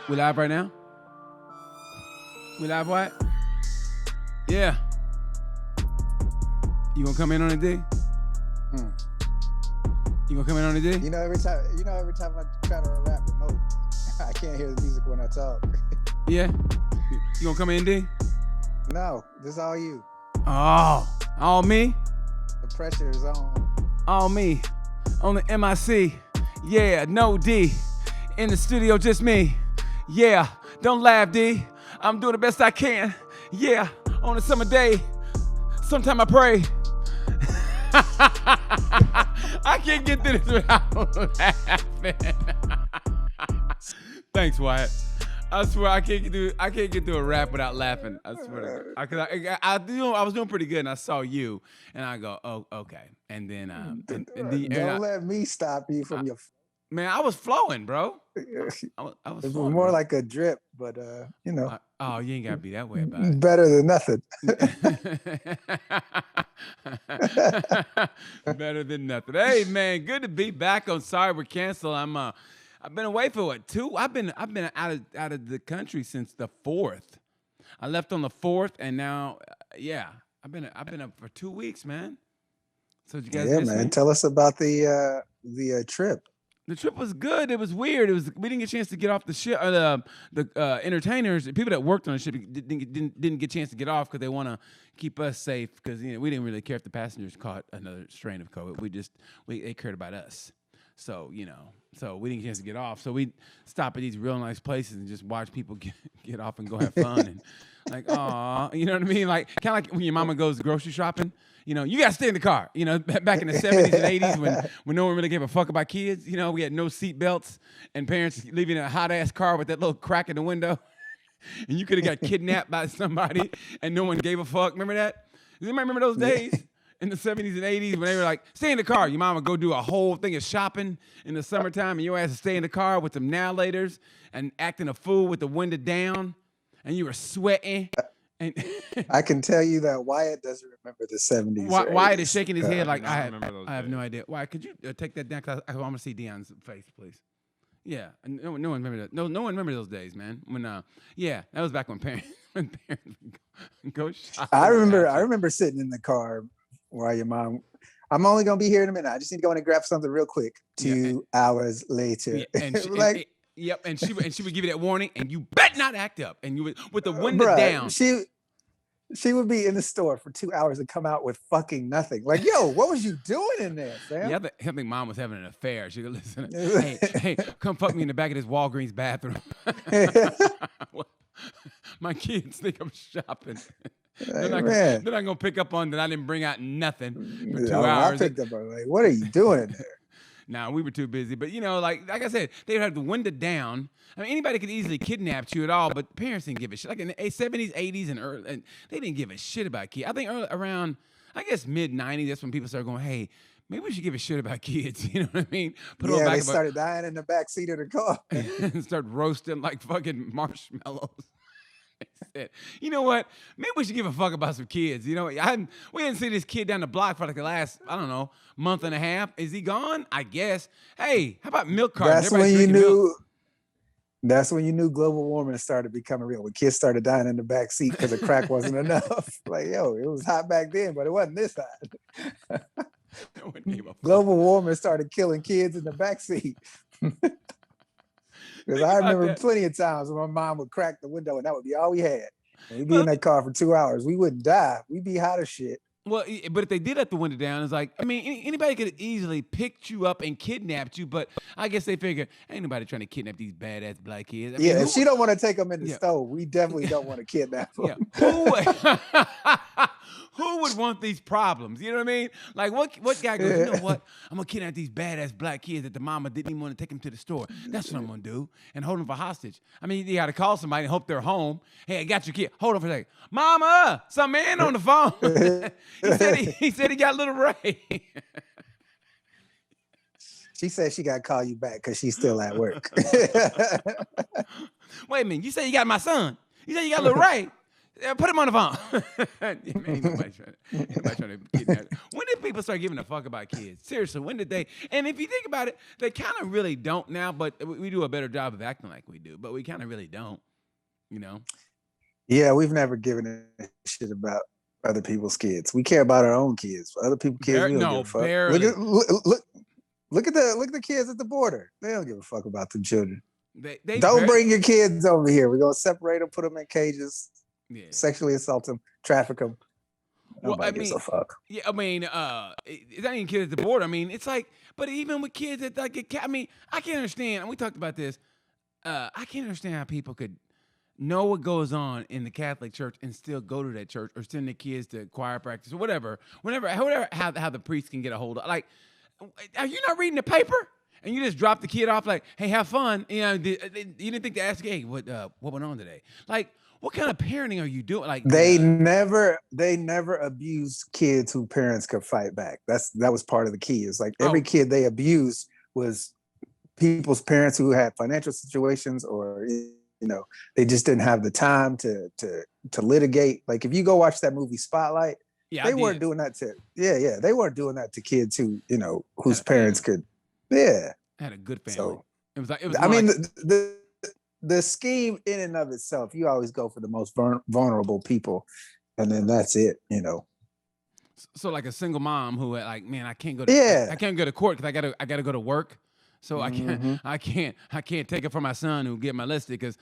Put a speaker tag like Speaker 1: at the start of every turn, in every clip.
Speaker 1: We live right now? We live what? Yeah. You gonna come in on it, D? You gonna come in on it, D?
Speaker 2: Every time I try to rap remote, I can't hear the music when I talk.
Speaker 1: Yeah. You gonna come in, D?
Speaker 2: No, this is all you.
Speaker 1: Oh, all me?
Speaker 2: The pressure is on.
Speaker 1: All me. On the MIC. Yeah, no D. In the studio, just me. Yeah, don't laugh, D. I'm doing the best I can. Yeah, on a summer day. Sometime I pray. I can't get through this without laughing. Thanks, Wyatt. I swear I can't get through a rap without laughing. I swear to God. I was doing pretty good, and I saw you, and I go, oh, okay. And then,
Speaker 2: don't let me stop you from your.
Speaker 1: Man, I was flowing, bro. I was
Speaker 2: It
Speaker 1: flowing,
Speaker 2: was more
Speaker 1: bro.
Speaker 2: like a drip, but
Speaker 1: Oh, you ain't gotta be that way about it.
Speaker 2: better than nothing.
Speaker 1: Better than nothing. Hey, man, good to be back on Sorry We're Canceled. I've been away for what, 2? I've been out of the country since the 4th. I left on the 4th, and now, I've been up for 2 weeks, man. So did you guys miss me?
Speaker 2: Tell us about the trip.
Speaker 1: The trip was good. It was weird. We didn't get a chance to get off the ship. The entertainers, people that worked on the ship, didn't get a chance to get off because they want to keep us safe. Because we didn't really care if the passengers caught another strain of COVID. They cared about us. So so we didn't get a chance to get off. So we stop at these real nice places and just watch people get off and go have fun and like, aw, you know what I mean? Like kind of like when your mama goes grocery shopping. You gotta stay in the car. Back in the 70s and 80s when no one really gave a fuck about kids. We had no seat belts and parents leaving a hot ass car with that little crack in the window, and you could have got kidnapped by somebody and no one gave a fuck. Remember that? Does anybody remember those days in the 70s and 80s when they were like, stay in the car? Your mama go do a whole thing of shopping in the summertime, and your ass to stay in the car with some now-laters and acting a fool with the window down, and you were sweating. And
Speaker 2: I can tell you that Wyatt doesn't remember the 70s.
Speaker 1: Wyatt is shaking his head like,
Speaker 3: I remember those
Speaker 1: I have
Speaker 3: days.
Speaker 1: no idea. Wyatt, could you take that down? Cause I want to see Dion's face, please. Yeah, no one remember that. No one remember those days, man. When that was back when parents would go shopping.
Speaker 2: I remember sitting in the car while your mom. I'm only gonna be here in a minute. I just need to go in and grab something real quick. 2 hours later,
Speaker 1: Yep, and she would give you that warning, and you bet not act up, and you would with the window down.
Speaker 2: She would be in the store for 2 hours and come out with fucking nothing. Like, yo, what was you doing in there, Sam?
Speaker 1: Yeah, I think mom was having an affair. She could listen. Hey, come fuck me in the back of this Walgreens bathroom. My kids think I'm shopping. They're not gonna pick up on that I didn't bring out nothing for 2 hours.
Speaker 2: I picked up on like, what are you doing in there?
Speaker 1: Nah, we were too busy. But like I said, they would have the window down. I mean, anybody could easily kidnap you at all, but parents didn't give a shit. Like in the 70s, 80s, and they didn't give a shit about kids. I think around, I guess mid 90s, that's when people started going, hey, maybe we should give a shit about kids. You know what I mean?
Speaker 2: They started dying in the back seat of the car
Speaker 1: and start roasting like fucking marshmallows. Said, you know what? Maybe we should give a fuck about some kids. We hadn't seen this kid down the block for like the last, I don't know, month and a half. Is he gone? I guess. Hey, how about milk cartons?
Speaker 2: That's when you knew. That's when you knew global warming started becoming real. When kids started dying in the back seat because the crack wasn't enough. Like, yo, it was hot back then, but it wasn't this hot. Global warming started killing kids in the back seat. Because I remember plenty of times when my mom would crack the window and that would be all we had. And we'd be in that car for 2 hours. We wouldn't die. We'd be hot as shit.
Speaker 1: Well, but if they did let the window down, it's like, I mean, anybody could have easily picked you up and kidnapped you, but I guess they figure, ain't nobody trying to kidnap these badass black kids. I mean,
Speaker 2: if she don't want to take them in the stove, we definitely don't want to kidnap them.
Speaker 1: Who would want these problems? You know what I mean? Like, what guy goes, you know what? I'm going to kidnap these badass black kids that the mama didn't even want to take them to the store. That's what I'm going to do. And hold them for hostage. I mean, you got to call somebody and hope they're home. Hey, I got your kid. Hold on for a second. Mama, some man on the phone. he said he got little Ray.
Speaker 2: She said she got to call you back because she's still at work.
Speaker 1: Wait a minute. You say you got my son. You say you got little Ray. Yeah, put him on the phone. Ain't nobody trying to kidnap. When did people start giving a fuck about kids? Seriously, when did they? And if you think about it, they kind of really don't now, but we do a better job of acting like we do, but we kind of really don't, you know?
Speaker 2: Yeah, we've never given a shit about other people's kids. We care about our own kids. Other people's kids, we don't give a fuck.
Speaker 1: Barely.
Speaker 2: Look at the kids at the border. They don't give a fuck about them children.
Speaker 1: They
Speaker 2: don't bring your kids over here. We're gonna separate them, put them in cages, sexually assault them, traffic them. Nobody gives a fuck.
Speaker 1: Yeah, I mean, it's not even kids at the border. I mean, it's like, but even with kids that like, I mean, I can't understand. And we talked about this. I can't understand how people could know what goes on in the Catholic Church and still go to that church or send the kids to choir practice or whatever, how the priest can get a hold of. Like, are you not reading the paper? And you just drop the kid off like, hey, have fun. You know, you didn't think to ask, hey, what went on today? Like, what kind of parenting are you doing? Like,
Speaker 2: they never abused kids who parents could fight back. That was part of the key. It's like every kid they abused was people's parents who had financial situations or they just didn't have the time to litigate. Like if you go watch that movie Spotlight, they weren't doing that to they weren't doing that to kids who whose parents could
Speaker 1: had a good family. So,
Speaker 2: I mean the scheme in and of itself, you always go for the most vulnerable people, and then that's it.
Speaker 1: So like a single mom who like, man, I can't go to I can't go to court because I gotta go to work. So I can't take it for my son who get molested because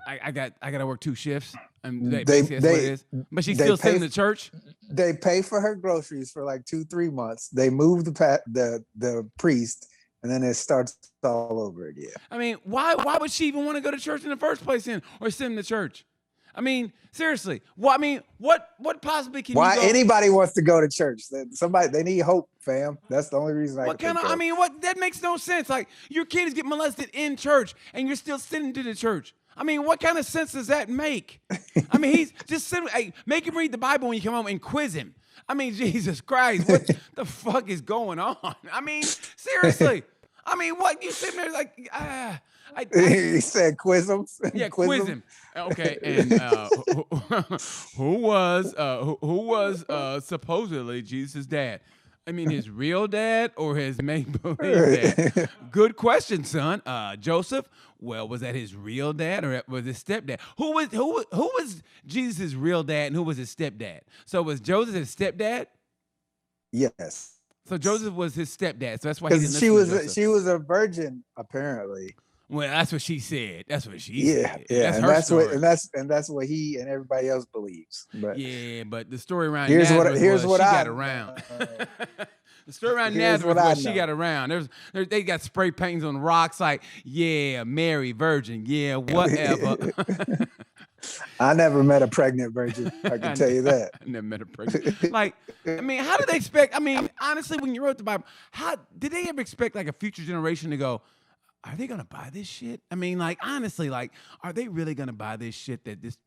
Speaker 1: I gotta work 2 shifts. And that's what it is. But she's still sitting in the church.
Speaker 2: They pay for her groceries for like 2-3 months. They move the priest, and then it starts all over again.
Speaker 1: I mean, why would she even want to go to church in the first place or sit in the church? I mean, seriously. Well, I mean, what possibly can
Speaker 2: why
Speaker 1: you go?
Speaker 2: Anybody wants to go to church? They need hope, fam. That's the only reason
Speaker 1: I mean, that makes no sense. Like your kid is getting molested in church and you're still sitting to the church. I mean, what kind of sense does that make? I mean, he's just sitting, hey, make him read the Bible when you come home and quiz him. I mean, Jesus Christ, what the fuck is going on? I mean, seriously. I mean, what you sitting there like
Speaker 2: he said quiz him.
Speaker 1: Yeah, quiz him. Okay, and who was supposedly Jesus' dad? I mean, his real dad or his make-believe dad? Good question, son. Joseph. Well, was that his real dad or was his stepdad? Who was Jesus' real dad and who was his stepdad? So was Joseph his stepdad?
Speaker 2: Yes.
Speaker 1: So Joseph was his stepdad. So that's why
Speaker 2: because she was a virgin apparently.
Speaker 1: Well, that's what she said. That's what she said.
Speaker 2: Yeah, that's what he and everybody else believes. But
Speaker 1: but the story around Nazareth got around. The story around Nazareth was she got around. They got spray paintings on rocks like, Mary, virgin, whatever.
Speaker 2: I never met a pregnant virgin. I can tell you that.
Speaker 1: I never met a pregnant. Like, I mean, how did they expect? I mean, honestly, when you wrote the Bible, how did they ever expect like a future generation to go, are they gonna buy this shit? I mean, like, honestly, like, are they really gonna buy this shit that this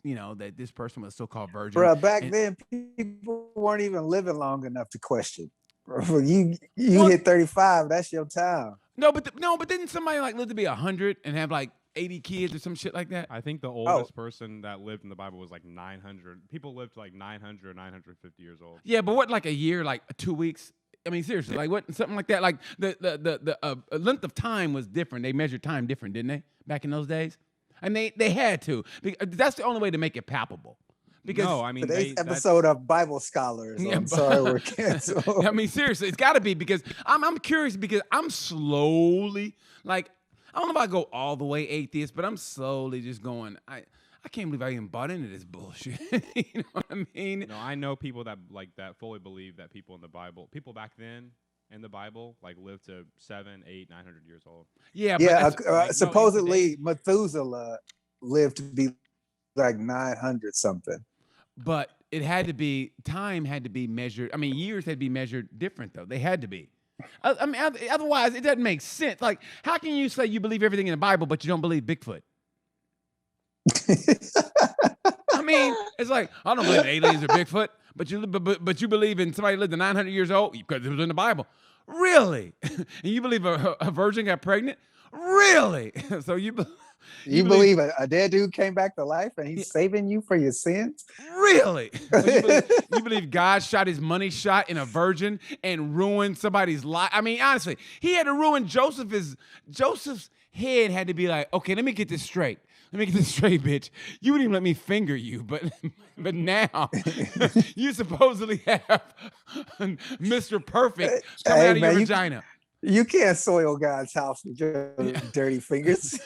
Speaker 1: person was so-called virgin?
Speaker 2: Bro, back then people weren't even living long enough to question. Bro, you hit 35, that's your time.
Speaker 1: No, but didn't somebody like live to be 100 and have like 80 kids or some shit like that?
Speaker 3: I think the oldest person that lived in the Bible was like 900. People lived to like 900, 950 years old.
Speaker 1: Yeah, but what, like a year, like 2 weeks? I mean, seriously, like what, something like that. Like the length of time was different. They measured time different, didn't they, back in those days? And they had to. That's the only way to make it palpable. Because
Speaker 3: no, I mean,
Speaker 2: today's episode of Bible Scholars. I'm sorry, we're canceled.
Speaker 1: I mean, seriously, it's got to be because I'm curious because I'm slowly like I don't know if I go all the way atheist, but I'm slowly just going. I can't believe I even bought into this bullshit. You know what I mean?
Speaker 3: No, I know people that fully believe that people in the Bible, people back then in the Bible, like lived to 700, 800, 900 years old.
Speaker 1: Yeah,
Speaker 2: but supposedly Methuselah lived to be like 900 something.
Speaker 1: But it had to be, time had to be measured. I mean, years had to be measured different, though. They had to be. I mean, otherwise, it doesn't make sense. Like, how can you say you believe everything in the Bible, but you don't believe Bigfoot? I mean, it's like, I don't believe aliens or Bigfoot, but you believe in somebody lived to 900 years old because it was in the Bible. Really? And you believe a virgin got pregnant? Really? So
Speaker 2: You believe a dead dude came back to life and he's saving you for your sins?
Speaker 1: Really? So you believe God shot his money shot in a virgin and ruined somebody's life? I mean, honestly, he had to ruin Joseph's head had to be like, okay, let me get this straight. Let me get this straight, bitch. You wouldn't even let me finger you, but now you supposedly have Mr. Perfect coming out of your vagina.
Speaker 2: You can't soil God's house with your dirty fingers.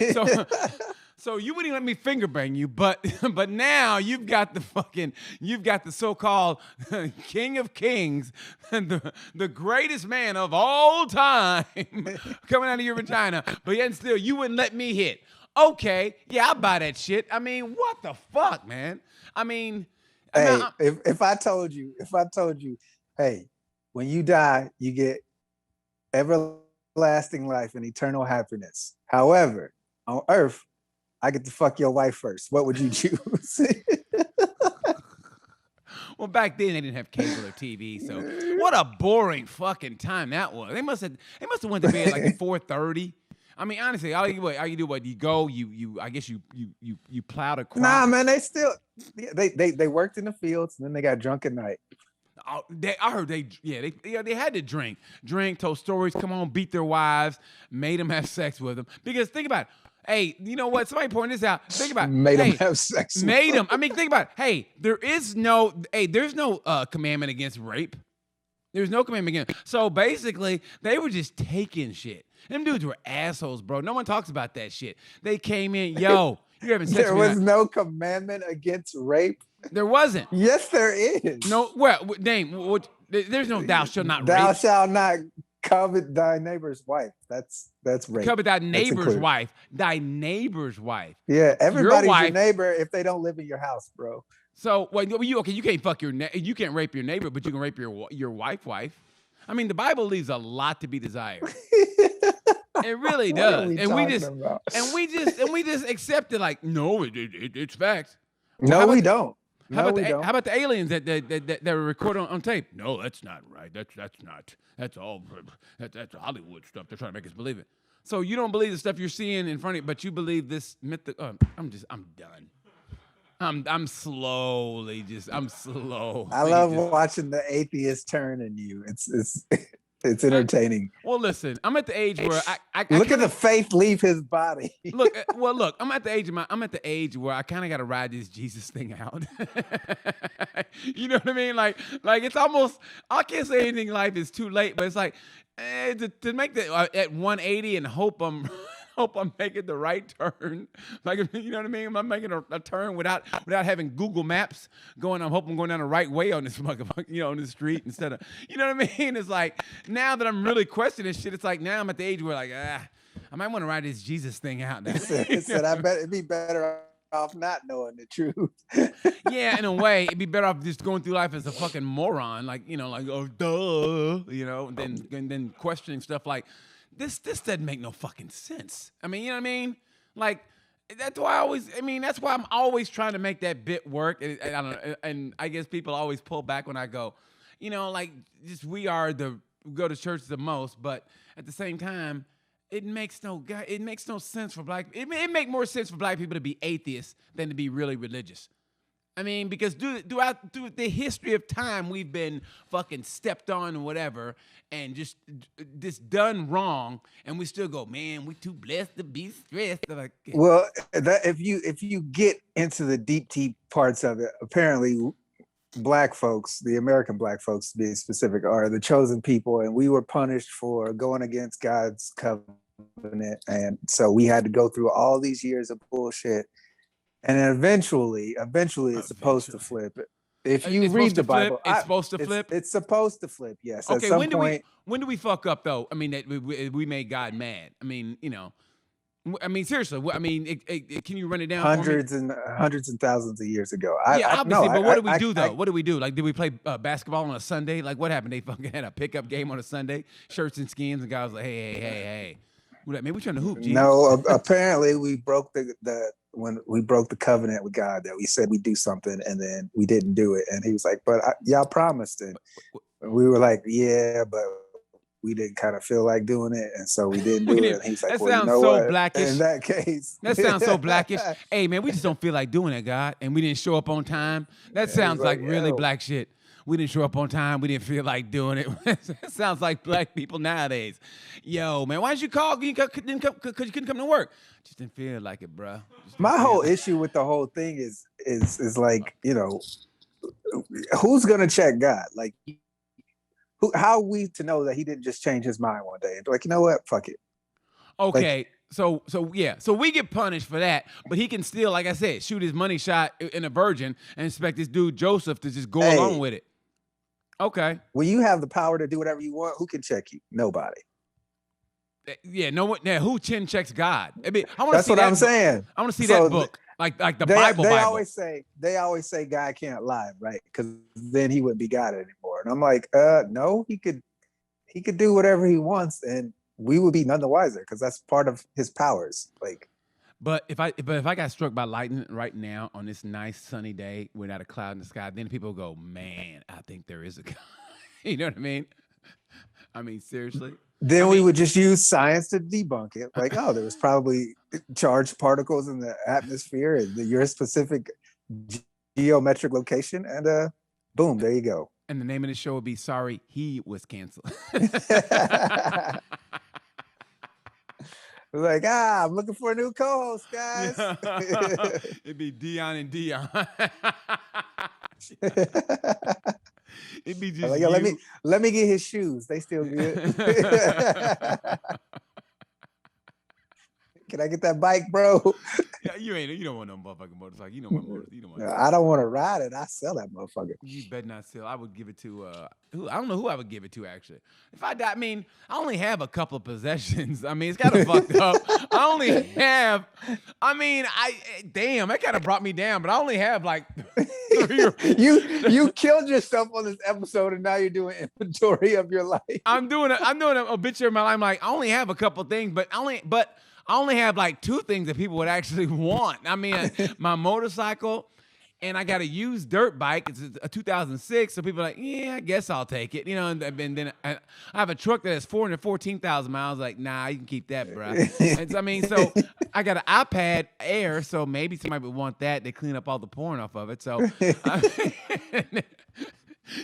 Speaker 1: So you wouldn't even let me finger bang you, but now you've got the so-called King of Kings, the greatest man of all time coming out of your vagina, but yet still you wouldn't let me hit. Okay, yeah, I'll buy that shit. I mean, what the fuck, man? I mean,
Speaker 2: if I told you, hey, when you die, you get everlasting life and eternal happiness. However, on earth, I get to fuck your wife first. What would you choose?
Speaker 1: Well, back then they didn't have cable or TV, so what a boring fucking time that was. They must have went to bed like at 4:30. I mean, honestly, all you do what you go, I guess you plowed a crop.
Speaker 2: Nah, man, they worked in the fields and then they got drunk at night.
Speaker 1: I heard they had to drink, told stories, come on, beat their wives, made them have sex with them. Because think about it. Hey, you know what? Somebody pointed this out. Think about it.
Speaker 2: Made them have sex.
Speaker 1: Made them. I mean, think about it. Hey, there's no commandment against rape. There's no commandment against. So basically, they were just taking shit. Them dudes were assholes, bro. No one talks about that shit. They came in, yo, you're having sex.
Speaker 2: There was no commandment against rape.
Speaker 1: There wasn't.
Speaker 2: Yes, there is.
Speaker 1: No, well, name. There's no thou shalt not rape.
Speaker 2: Thou shalt not covet thy neighbor's wife. That's rape.
Speaker 1: Covet thy neighbor's wife. Thy neighbor's wife.
Speaker 2: Yeah, everybody's your neighbor if they don't live in your house, bro.
Speaker 1: So, you can't fuck you can't rape your neighbor, but you can rape your wife. I mean, the Bible leaves a lot to be desired. It really does, and we just accept it like, no, it's facts.
Speaker 2: Well, no, we don't.
Speaker 1: How about the aliens that were recorded on tape? No, that's not right. That's not. That's all. That's Hollywood stuff. They're trying to make us believe it. So you don't believe the stuff you're seeing in front of you, but you believe this myth. I'm done. I'm slow.
Speaker 2: I love watching the atheist turn in you. It's entertaining.
Speaker 1: Well, listen, I'm at the age where I
Speaker 2: look at the faith leave his body.
Speaker 1: Look, I'm at the age where I kind of got to ride this Jesus thing out. You know what I mean? Like it's almost, I can't say anything in life is too late, but it's like to make that at 180 and hope I'm making the right turn. Like, you know what I mean? I'm making a turn without having Google Maps going. I'm hoping I'm going down the right way on this motherfucker, on the street instead of, you know what I mean? It's like, now that I'm really questioning shit, it's like, now I'm at the age where like, I might want to ride this Jesus thing out now.
Speaker 2: It said, I bet it'd be better off not knowing the truth.
Speaker 1: Yeah, in a way, it'd be better off just going through life as a fucking moron. Like, oh, duh, and then questioning stuff like, This doesn't make no fucking sense. I mean, you know what I mean? Like, that's why I'm always trying to make that bit work. And I don't know, and I guess people always pull back when I go, like, just we go to church the most, but at the same time, it makes no sense for black. It make more sense for black people to be atheists than to be really religious. I mean, because through the history of time, we've been fucking stepped on and whatever, and just done wrong, and we still go, man, we too blessed to be stressed. Like,
Speaker 2: well, if you get into the deep parts of it, apparently, black folks, the American black folks to be specific, are the chosen people, and we were punished for going against God's covenant, and so we had to go through all these years of bullshit. And then eventually it's supposed to flip. If you read the Bible,
Speaker 1: it's supposed to flip.
Speaker 2: It's supposed to flip. Yes.
Speaker 1: Okay.
Speaker 2: At some point,
Speaker 1: when do we fuck up though? I mean, that we made God mad. I mean, seriously. I mean, can you run it down?
Speaker 2: Hundreds and thousands of years ago.
Speaker 1: Obviously. But what do we do though? What do we do? Like, did we play basketball on a Sunday? Like, what happened? They fucking had a pickup game on a Sunday, shirts and skins, and guys like, hey. Maybe we're trying to hoop. Jesus.
Speaker 2: No, apparently we broke when we broke the covenant with God that we said we'd do something and then we didn't do it. And he was like, but y'all promised it. And we were like, yeah, but we didn't kind of feel like doing it, and so we didn't
Speaker 1: We
Speaker 2: do it.
Speaker 1: didn't-
Speaker 2: And he's like,
Speaker 1: that
Speaker 2: well, you
Speaker 1: sounds
Speaker 2: know
Speaker 1: so
Speaker 2: what?
Speaker 1: blackish.
Speaker 2: In that case,
Speaker 1: That sounds so blackish. Hey, man, we just don't feel like doing it, God. And we didn't show up on time. That sounds like really
Speaker 2: yo.
Speaker 1: black shit. We didn't show up on time. We didn't feel like doing it. That sounds like black people nowadays. Yo, man, why didn't you call? You couldn't come because you couldn't come to work. Just didn't feel like it, bro.
Speaker 2: My whole issue with the whole thing is like, you know, who's gonna check God? Like, how are we to know that he didn't just change his mind one day and be like, you know what, fuck it.
Speaker 1: Okay, so we get punished for that, but he can still, like I said, shoot his money shot in a virgin and expect this dude Joseph to just go along with it. Okay.
Speaker 2: When you have the power to do whatever you want, who can check you? Nobody.
Speaker 1: Yeah, no one. Yeah, who chin checks God? I mean, I want to
Speaker 2: That's
Speaker 1: see
Speaker 2: what
Speaker 1: that
Speaker 2: I'm
Speaker 1: book.
Speaker 2: saying.
Speaker 1: I want to see
Speaker 2: So
Speaker 1: that book, like the
Speaker 2: They
Speaker 1: Bible.
Speaker 2: always say God can't lie, right? Because then he wouldn't be God anymore. And I'm like, no, he could do whatever he wants, and we would be none the wiser because that's part of his powers. Like,
Speaker 1: But if I got struck by lightning right now on this nice sunny day without a cloud in the sky, then people go, man, I think there is a God. You know what I mean? I mean, seriously.
Speaker 2: then we would just use science to debunk it. Like, oh, there was probably charged particles in the atmosphere at your specific geometric location, and boom, there you go.
Speaker 1: And the name of the show would be Sorry He Was Canceled.
Speaker 2: Like, I'm looking for a new co-host, guys.
Speaker 1: It'd be Dion and Dion. It'd be just
Speaker 2: Like, yo, let me get his shoes. They still good. Can I get that bike, bro?
Speaker 1: Yeah, you don't want no motherfucking motorcycle. You don't want motorcycle. You don't want.
Speaker 2: I don't want to ride it. I sell that motherfucker.
Speaker 1: You better not sell. I would give it to I don't know who I would give it to actually. If I die, I mean, I only have a couple of possessions. I mean, it's kind of fucked up. I only have. I mean, damn, that kind of brought me down. But I only have like 3 or 4.
Speaker 2: You killed yourself on this episode, and now you're doing inventory of your life.
Speaker 1: I'm doing an obituary of my life. I'm like, I only have a couple things, but I only have like 2 things that people would actually want. I mean, my motorcycle, and I got a used dirt bike. It's a 2006, so people are like, yeah, I guess I'll take it. You know, and then I have a truck that has 414,000 miles. Like, nah, you can keep that, bro. And so, I mean, so I got an iPad Air, so maybe somebody would want that. They clean up all the porn off of it. So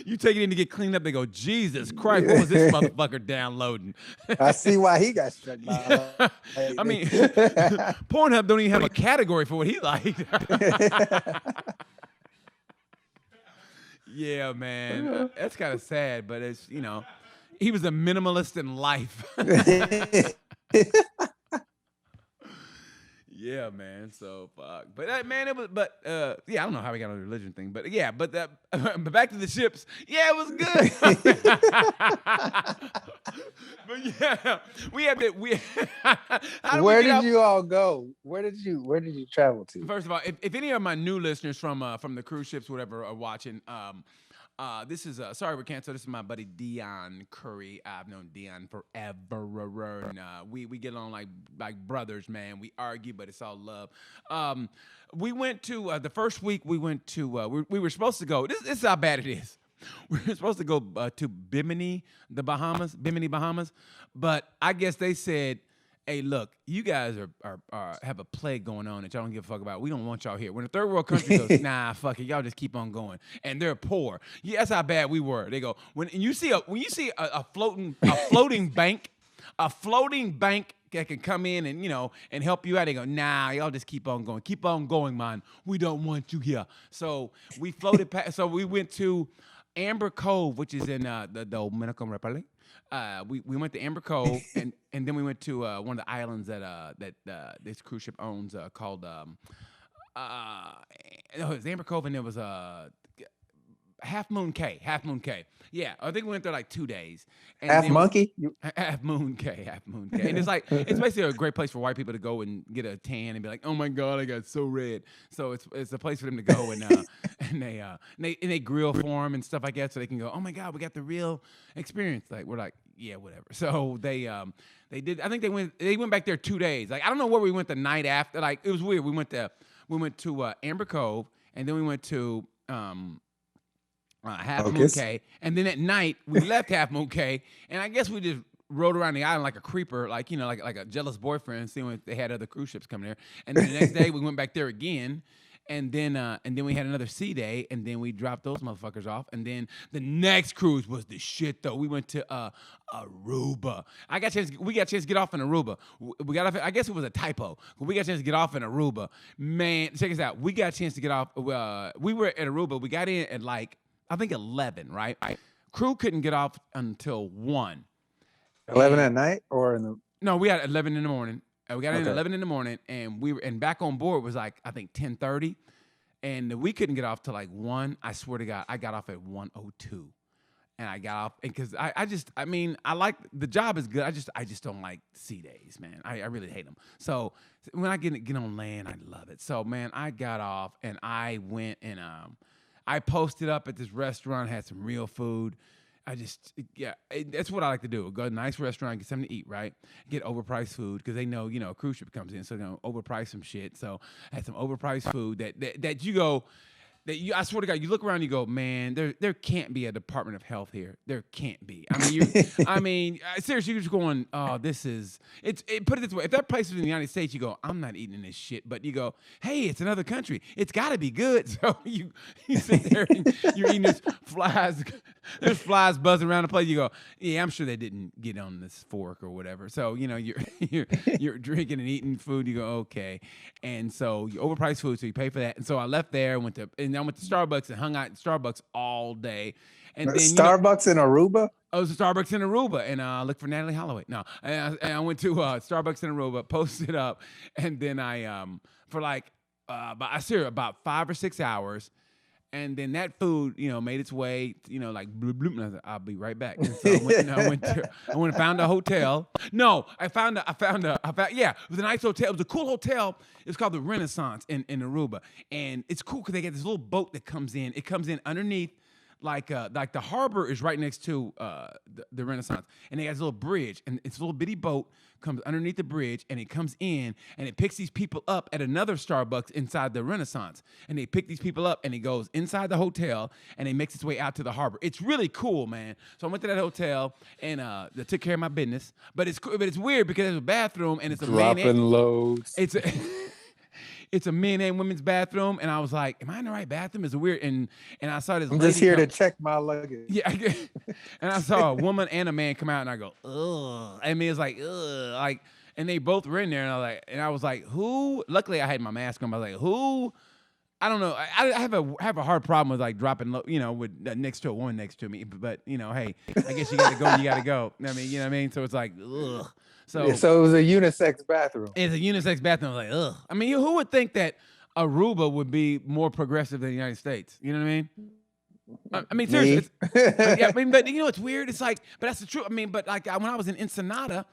Speaker 1: you take it in to get cleaned up, they go, Jesus Christ, what was this motherfucker downloading?
Speaker 2: I see why he got struck by.
Speaker 1: I mean, Pornhub don't even have a category for what he liked. Yeah, man. That's kind of sad, but it's, you know, he was a minimalist in life. Yeah, man. So fuck. But man, it was. But yeah, I don't know how we got on the religion thing. But yeah, but but back to the ships. Yeah, it was good. But yeah, we had that.
Speaker 2: Where did you all go? Where did you travel to?
Speaker 1: First of all, if any of my new listeners from the cruise ships, whatever, are watching, this is sorry we're canceled. This is my buddy Dion Curry. I've known Dion forever, and we get along like brothers, man. We argue, but it's all love. We went to the first week. We went to we were supposed to go. This is how bad it is. We were supposed to go to Bimini, Bahamas, but I guess they said, hey, look, you guys are have a plague going on that y'all don't give a fuck about. We don't want y'all here. When a third world country goes, nah, fuck it, y'all just keep on going, and they're poor. Yeah, that's how bad we were. They go when you see a floating bank, a floating bank that can come in and and help you out. They go, nah, y'all just keep on going, man. We don't want you here. So we floated past. So we went to Amber Cove, which is in the Dominican Republic. We went to Amber Cove, and then we went to one of the islands that this cruise ship owns called it was Amber Cove, and there was Half Moon Cay. Yeah, I think we went there like 2 days. And
Speaker 2: Half Monkey?
Speaker 1: Half Moon Cay. And it's basically a great place for white people to go and get a tan and be like, oh my God, I got so red. So it's a place for them to go and they grill for them and stuff like that, so they can go, oh my God, we got the real experience. Like we're like, yeah, whatever. So they did. I think they went back there 2 days. Like I don't know where we went the night after. Like it was weird. We went to Amber Cove, and then we went to Half Moon Cay, and then at night we left Half Moon Cay, and I guess we just rode around the island like a creeper, like like a jealous boyfriend, seeing if they had other cruise ships coming there. And then the next day we went back there again, and then we had another sea day, and then we dropped those motherfuckers off. And then the next cruise was the shit though. We went to Aruba. We got a chance to get off in Aruba. We got off. I guess it was a typo. But we got a chance to get off in Aruba. Man, check us out. We got a chance to get off. We were at Aruba. We got in at like I think 11, right? Crew couldn't get off until 1.
Speaker 2: 11 at night or in the?
Speaker 1: No, we had 11 in the morning. We got in at 11 in the morning, and back on board was like I think 10:30, and we couldn't get off till like 1. I swear to God, I got off at 1:02, and I got off because I mean I like the job is good. I just don't like sea days, man. I really hate them. So when I get on land, I love it. So man, I got off and I went and I posted up at this restaurant, had some real food. That's what I like to do. Go to a nice restaurant, get something to eat, right? Get overpriced food because they know, a cruise ship comes in, so they're going to overprice some shit. So I had some overpriced food that you go, I swear to God, you look around, you go, man, there can't be a Department of Health here. There can't be. I mean, seriously, you're just going, oh, put it this way. If that place was in the United States, you go, I'm not eating this shit. But you go, hey, it's another country. It's got to be good. So you sit there and you're eating this flies. There's flies buzzing around the place. You go, yeah, I'm sure they didn't get on this fork or whatever. So, you're drinking and eating food. You go, okay. And so you overpriced food, so you pay for that. And so I left there, and I went to Starbucks and hung out at Starbucks all day. And then
Speaker 2: Starbucks in Aruba?
Speaker 1: I was at Starbucks in Aruba and looked for Natalie Holloway. No, and I went to Starbucks in Aruba, posted up, and then I for like about 5 or 6 hours. And then that food, made its way, like bloop, bloop, and I said, I'll be right back. And so I went and found a hotel. No, it was a nice hotel. It was a cool hotel. It's called the Renaissance in Aruba. And it's cool because they got this little boat that comes in. It comes in underneath, like the harbor is right next to the Renaissance. And they got this little bridge. And it's a little bitty boat comes underneath the bridge, and it comes in, and it picks these people up at another Starbucks inside the Renaissance. And they pick these people up, and it goes inside the hotel, and it makes its way out to the harbor. It's really cool, man. So I went to that hotel, and they took care of my business. But it's weird because there's a bathroom, and it's a
Speaker 2: dropping loads.
Speaker 1: It's a men and women's bathroom, and I was like, "Am I in the right bathroom?" It's weird, and I saw this.
Speaker 2: I'm just here to check my luggage.
Speaker 1: Yeah, and I saw a woman and a man come out, and I go, "Ugh." I mean, it's like, "Ugh," like, and they both were in there, and I was like, "Who?" Luckily, I had my mask on. I was like, "Who?" I don't know. I have a hard problem with like dropping low, with next to a woman next to me. But hey, I guess you gotta go. You gotta go. I mean, you know what I mean. So it's like, ugh. So
Speaker 2: it was a unisex bathroom.
Speaker 1: It's a unisex bathroom. I was like, ugh. I mean, who would think that Aruba would be more progressive than the United States? You know what I mean? I mean, seriously. Yeah, I mean, but it's weird. It's like, but that's the truth. I mean, but like when I was in Ensenada,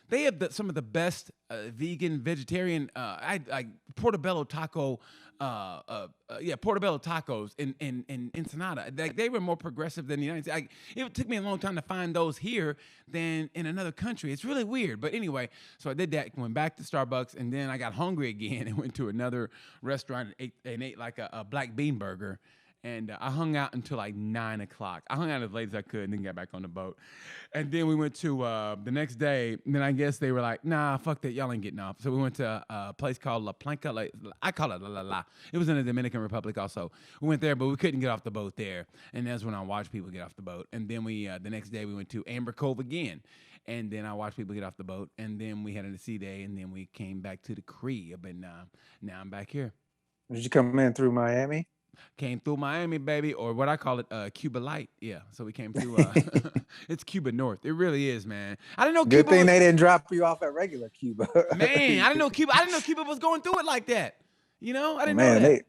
Speaker 1: they have some of the best vegan, vegetarian, like portobello taco, portobello tacos in Ensenada. They were more progressive than the United States. It took me a long time to find those here than in another country. It's really weird. But anyway, so I did that, went back to Starbucks, and then I got hungry again and went to another restaurant and ate like a black bean burger. And I hung out until like 9 o'clock. I hung out as late as I could and then got back on the boat. And then we went to the next day. And then I guess they were like, nah, fuck that. Y'all ain't getting off. So we went to a place called La Planca. I call it La La La. It was in the Dominican Republic also. We went there, but we couldn't get off the boat there. And that's when I watched people get off the boat. And then the next day we went to Amber Cove again. And then I watched people get off the boat. And then we had a sea day. And then we came back to the crib. And now I'm back here.
Speaker 2: Did you come in through Miami?
Speaker 1: Came through Miami, baby, or what I call it, Cuba Light. Yeah, so we came through. It's Cuba North. It really is, man. I didn't know.
Speaker 2: Good thing they didn't drop you off at regular Cuba.
Speaker 1: Man, I didn't know Cuba was going through it like that. I didn't know that.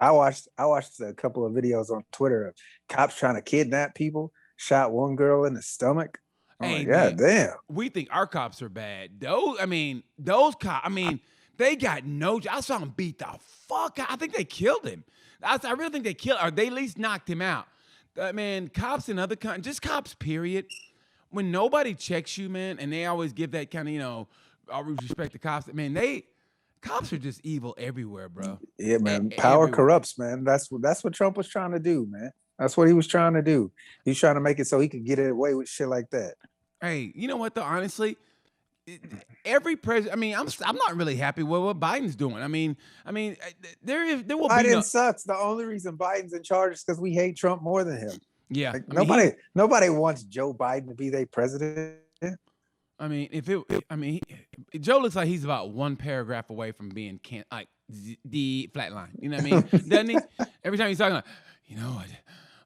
Speaker 2: I watched a couple of videos on Twitter of cops trying to kidnap people. Shot one girl in the stomach.
Speaker 1: Hey,
Speaker 2: God damn.
Speaker 1: We think our cops are bad. Those cops. They got no. I saw him beat the fuck out. I think they killed him. I really think they killed, or they at least knocked him out. Man, cops in other countries, just cops, period. When nobody checks you, man, and they always give that kind of, always respect the cops. Man, Cops are just evil everywhere, bro.
Speaker 2: Yeah, man. Power
Speaker 1: Everywhere.
Speaker 2: corrupts, man. That's what Trump was trying to do, man. That's what he was trying to do. He's trying to make it so he could get away with shit like that.
Speaker 1: Hey, you know what though? Honestly, every president. I mean, I'm not really happy with what Biden's doing. I mean, there will be
Speaker 2: Biden sucks. The only reason Biden's in charge is because we hate Trump more than him.
Speaker 1: Yeah,
Speaker 2: Like,
Speaker 1: I mean,
Speaker 2: nobody wants Joe Biden to be their president.
Speaker 1: I mean, Joe looks like he's about one paragraph away from being the flatline. You know what I mean? Doesn't he? Every time he's talking, like, you know what?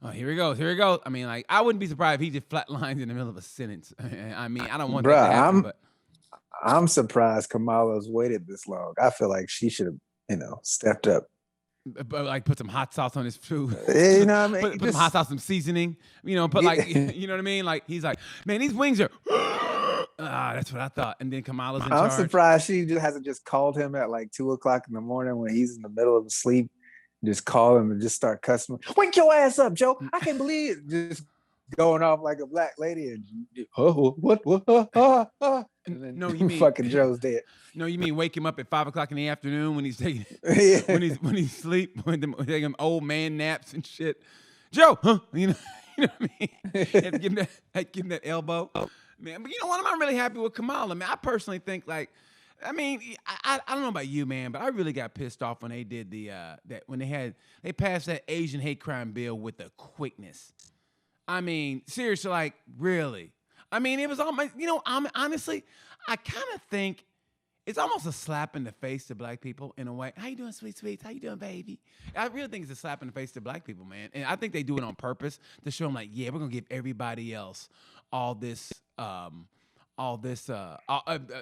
Speaker 1: Oh, here he goes. I mean, like, I wouldn't be surprised if he just flatlines in the middle of a sentence. I mean, I don't want that to happen, but
Speaker 2: I'm surprised Kamala's waited this long. I feel like she should have, stepped up.
Speaker 1: But like put some hot sauce on his food.
Speaker 2: You know what I mean?
Speaker 1: Put some hot sauce, some seasoning. Put like, you know what I mean? Like he's like, man, these wings are. That's what I thought. And then Kamala's in charge.
Speaker 2: I'm surprised she hasn't just called him at like 2:00 in the morning when he's in the middle of sleep. Just call him and just start cussing him. Wake your ass up, Joe! I can't believe it. Just going off like a black lady and what? And then
Speaker 1: No, you mean
Speaker 2: fucking Joe's dead.
Speaker 1: No, you mean wake him up at 5:00 in the afternoon when he's taking
Speaker 2: Yeah.
Speaker 1: when he's sleep, when taking old man naps and shit. Joe, huh? You know what I mean? Had to give him that elbow, man. But you know what? I'm not really happy with Kamala. Man, I personally think like, I mean, I don't know about you, man, but I really got pissed off when they did they passed that Asian hate crime bill with the quickness. I mean, seriously, like really. I mean, it was almost, honestly, I kind of think it's almost a slap in the face to black people in a way. How you doing, sweet sweets? How you doing, baby? I really think it's a slap in the face to black people, man. And I think they do it on purpose to show them, like, yeah, we're gonna give everybody else all this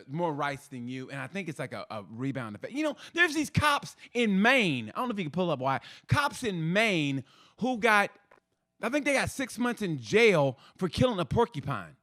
Speaker 1: more rights than you. And I think it's like a rebound effect. There's these cops in Maine. I don't know if you can pull up why. Cops in Maine who got, I think they got 6 months in jail for killing a porcupine.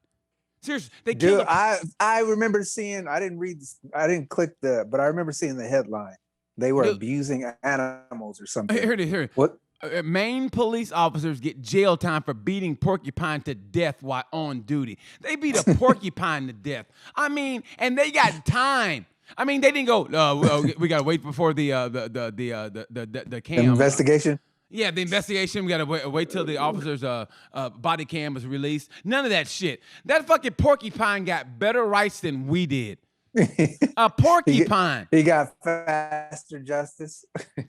Speaker 1: Seriously, they killed.
Speaker 2: Dude, I remember seeing. I didn't click but I remember seeing the headline. They were abusing animals or something.
Speaker 1: Here it is.
Speaker 2: What?
Speaker 1: Maine police officers get jail time for beating porcupine to death while on duty. They beat a porcupine to death. I mean, and they got time. I mean, they didn't go. We gotta wait before the cam
Speaker 2: Investigation.
Speaker 1: Yeah, the investigation. We gotta wait till the officer's body cam was released. None of that shit. That fucking porcupine got better rights than we did. A porcupine.
Speaker 2: He got faster justice.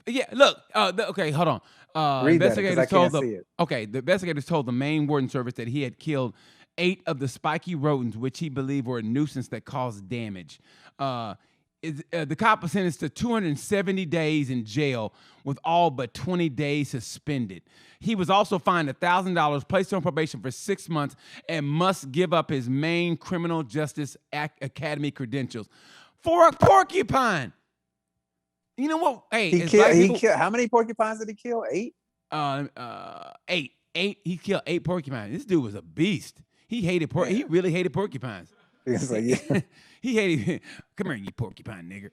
Speaker 1: Yeah, look. Okay, hold on.
Speaker 2: Read that, 'cause I can't see it.
Speaker 1: Okay, the investigators told the Maine Warden Service that he had killed 8 of the spiky rodents, which he believed were a nuisance that caused damage. The cop was sentenced to 270 days in jail with all but 20 days suspended. He was also fined $1,000, placed on probation for 6 months, and must give up his Maine Criminal Justice Academy credentials for a porcupine. You know what? Hey,
Speaker 2: he killed. How many porcupines did he kill? 8.
Speaker 1: 8. He killed 8 porcupines. This dude was a beast. He hated He really hated porcupines.
Speaker 2: It's like, yeah.
Speaker 1: He hated. Come here, you porcupine nigger.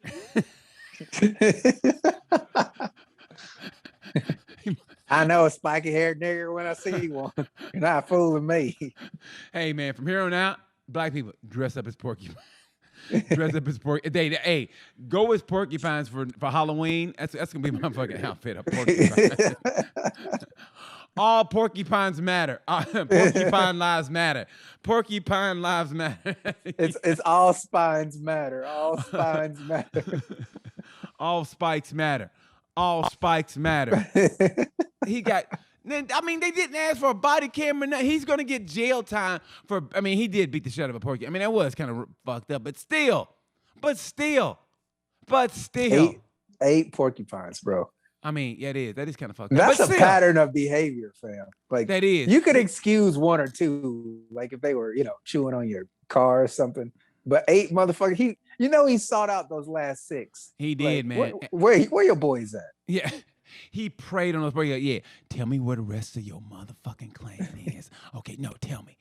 Speaker 2: I know a spiky-haired nigger when I see one. You're not fooling me.
Speaker 1: Hey, man, from here on out, black people dress up as porcupines. Dress up as porcupines. Hey, go as porcupines for Halloween. That's gonna be my fucking outfit. A porcupine. All porcupines matter. Porcupine lives matter. Porcupine lives matter.
Speaker 2: It's all spines matter. All spines matter.
Speaker 1: All spikes matter. All spikes matter. He got. I mean, they didn't ask for a body camera. He's gonna get jail time for. I mean, he did beat the shit out of a porcupine. I mean, that was kind of fucked up, but still.
Speaker 2: 8 porcupines, bro.
Speaker 1: I mean, yeah, it is. That is kind of fucked up.
Speaker 2: That's a pattern of behavior, fam. Like
Speaker 1: that is.
Speaker 2: You could excuse 1 or 2, like if they were, chewing on your car or something. But 8 motherfuckers, he sought out those last 6.
Speaker 1: He did, man.
Speaker 2: Where your boys at?
Speaker 1: Yeah. He prayed on those boys. Yeah, tell me where the rest of your motherfucking clan is. Okay, no, tell me.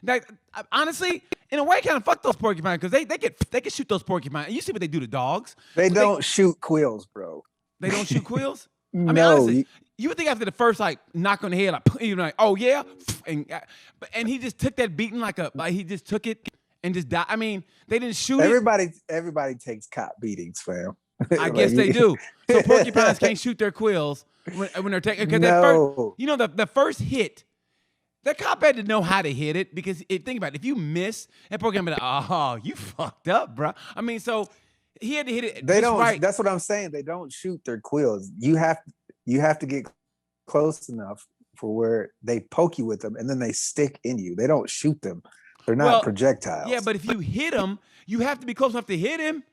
Speaker 1: Like, honestly, in a way, kind of fuck those porcupines because they can shoot those porcupines. You see what they do to dogs?
Speaker 2: They don't shoot quills, bro.
Speaker 1: They don't shoot quills? I mean,
Speaker 2: No.
Speaker 1: honestly, you would think after the first knock on the head, like oh yeah, and he just took that beating like he just took it and just die. I mean, they didn't shoot it.
Speaker 2: Everybody takes cop beatings, fam.
Speaker 1: I guess they do. So porcupines can't shoot their quills when they're taking. Because
Speaker 2: No.
Speaker 1: the first hit, the cop had to know how to hit it because think about it. If you miss, that porcupine be like, oh, you fucked up, bro. I mean, so he had to hit it.
Speaker 2: They don't.
Speaker 1: Right.
Speaker 2: That's what I'm saying. They don't shoot their quills. You have to get close enough for where they poke you with them, and then they stick in you. They don't shoot them. They're not projectiles.
Speaker 1: Yeah, but if you hit him, you have to be close enough to hit him.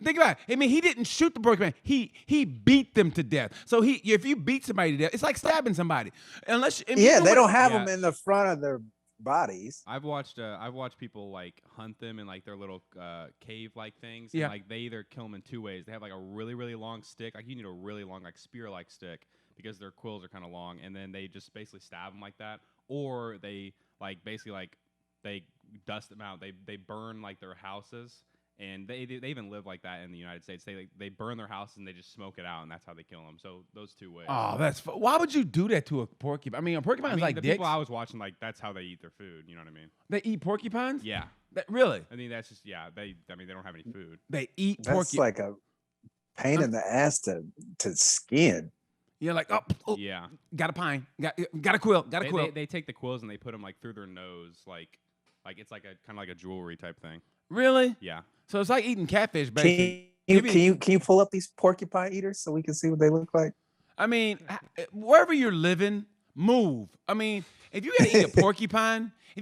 Speaker 1: Think about it. I mean, he didn't shoot the porcupine. He beat them to death. So if you beat somebody to death, it's like stabbing somebody.
Speaker 2: They don't have them in the front of their bodies.
Speaker 3: I've watched people like hunt them in like their little cave like things.
Speaker 1: Yeah.
Speaker 3: And, like they either kill them in two ways. They have like a really really long stick. Like you need a really long like spear like stick because their quills are kind of long, and then they just basically stab them like that, or they like basically like they dust them out. They burn like their houses. And they even live like that in the United States. They burn their house and they just smoke it out, and that's how they kill them. So those two ways.
Speaker 1: Oh, why would you do that to a porcupine? I mean, a porcupine's like
Speaker 3: the
Speaker 1: dicks.
Speaker 3: people I was watching, like that's how they eat their food. You know what I mean?
Speaker 1: They eat porcupines?
Speaker 3: Yeah.
Speaker 1: Really?
Speaker 3: I mean, that's just they don't have any food.
Speaker 1: They eat
Speaker 2: That's
Speaker 1: porcupines.
Speaker 2: like a pain in the ass to skin.
Speaker 1: You're like, oh,
Speaker 3: Yeah.
Speaker 1: got a pine, got a quill, got a quill.
Speaker 3: They take the quills and they put them like through their nose, like it's like a kind of like a jewelry type thing.
Speaker 1: Really?
Speaker 3: Yeah.
Speaker 1: So it's like eating catfish, basically.
Speaker 2: Can you pull up these porcupine eaters so we can see what they look like?
Speaker 1: I mean, wherever you're living, move. I mean, if you gotta eat a porcupine, I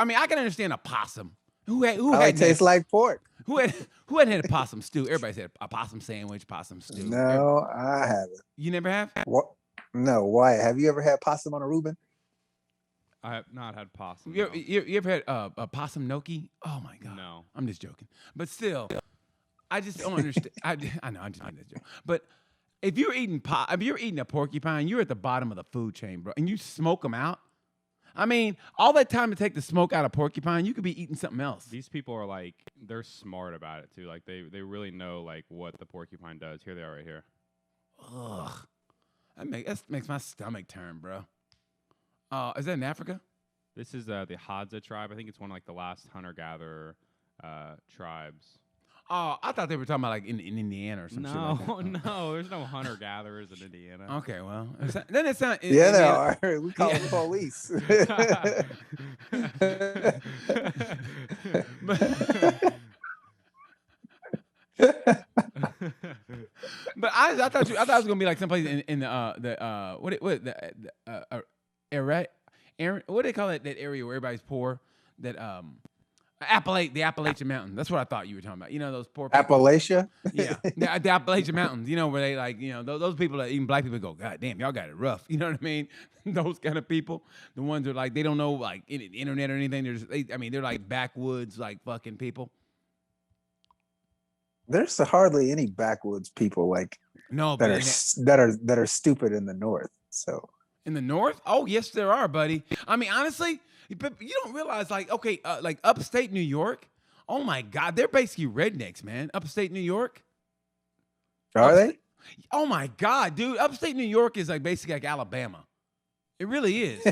Speaker 1: mean, I can understand a possum.
Speaker 2: It tastes like pork.
Speaker 1: Who hadn't had a possum stew? Everybody said a possum sandwich, possum stew.
Speaker 2: No, I haven't.
Speaker 1: You never have?
Speaker 2: What? No, why? Have you ever had possum on a Reuben?
Speaker 3: I have not had possum.
Speaker 1: You ever had a possum gnocchi? Oh my god!
Speaker 3: No,
Speaker 1: I'm just joking. But still, I just don't understand. I know I'm just making that joke. But if you're eating a porcupine, you're at the bottom of the food chain, bro, and you smoke them out. I mean, all that time to take the smoke out of porcupine, you could be eating something else.
Speaker 3: These people are like, they're smart about it too. Like they really know like what the porcupine does. Here they are right here.
Speaker 1: Ugh, that makes my stomach turn, bro. Is that in Africa?
Speaker 3: This is the Hadza tribe. I think it's one of like the last hunter-gatherer tribes.
Speaker 1: Oh, I thought they were talking about like in Indiana or something.
Speaker 3: No, there's no hunter-gatherers in Indiana.
Speaker 1: Okay, well, then it's not.
Speaker 2: Yeah, there are. We call them police.
Speaker 1: But I thought it was gonna be like someplace in what do they call it? That area where everybody's poor. That the Appalachian Mountains. That's what I thought you were talking about. You know those poor people.
Speaker 2: Appalachia?
Speaker 1: Yeah, the Appalachian Mountains. You know where they like those people that even black people go, God damn, y'all got it rough. You know what I mean? Those kind of people, the ones that are like they don't know like internet or anything. They're like backwoods like fucking people.
Speaker 2: There's hardly any backwoods people like that are stupid in the north. So
Speaker 1: in the north, oh yes, there are, buddy. I mean, honestly, but you don't realize like like upstate New York. Oh my God, they're basically rednecks, man. Upstate New York.
Speaker 2: Are they?
Speaker 1: Oh my God, dude, upstate New York is like basically like Alabama. It really is.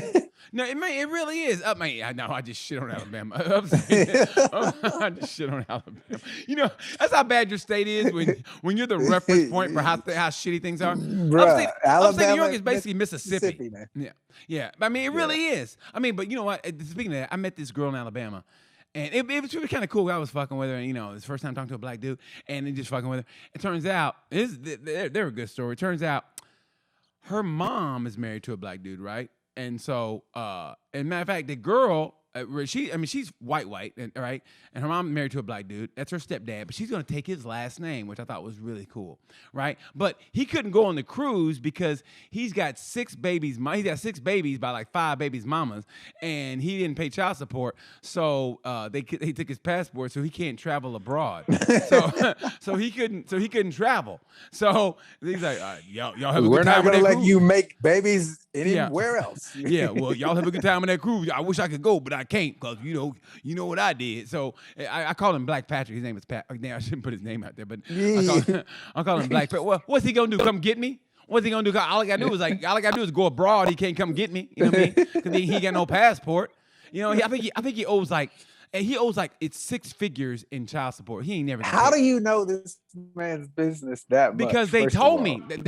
Speaker 1: No, it really is. I just shit on Alabama. I just shit on Alabama. You know, that's how bad your state is when you're the reference point for how shitty things are.
Speaker 2: Bruh,
Speaker 1: upstate New York is basically Mississippi.
Speaker 2: Man.
Speaker 1: Yeah. I mean, it really is. I mean, but you know what? Speaking of that, I met this girl in Alabama. And it was really kind of cool. I was fucking with her, and it's the first time talking to a black dude, and then just fucking with her. It turns out, they're a good story. It turns out, her mom is married to a black dude, right? And so, and matter of fact, the girl, she's white, right? And her mom married to a black dude. That's her stepdad, but she's gonna take his last name, which I thought was really cool, right? But he couldn't go on the cruise because he's got 6 babies. He's got 6 babies by like 5 babies' mamas, and he didn't pay child support. So they took his passport, so he can't travel abroad. so he couldn't travel. So he's like, y'all have a good time.
Speaker 2: We're not gonna let
Speaker 1: cruise.
Speaker 2: you make babies anywhere else.
Speaker 1: Yeah, well, y'all have a good time on that cruise. I wish I could go, but I can't because you know what I did. So I call him Black Patrick. His name is Pat. I shouldn't put his name out there, but I call him Black Patrick. Well, what's he gonna do? Come get me? What's he gonna do? All I gotta do is go abroad. He can't come get me. You know what I mean? Because he got no passport. I think he owes like And he owes like it's 6 figures in child support. He ain't never.
Speaker 2: How do you know this man's business that much?
Speaker 1: Because they
Speaker 2: first of
Speaker 1: told
Speaker 2: all?
Speaker 1: me that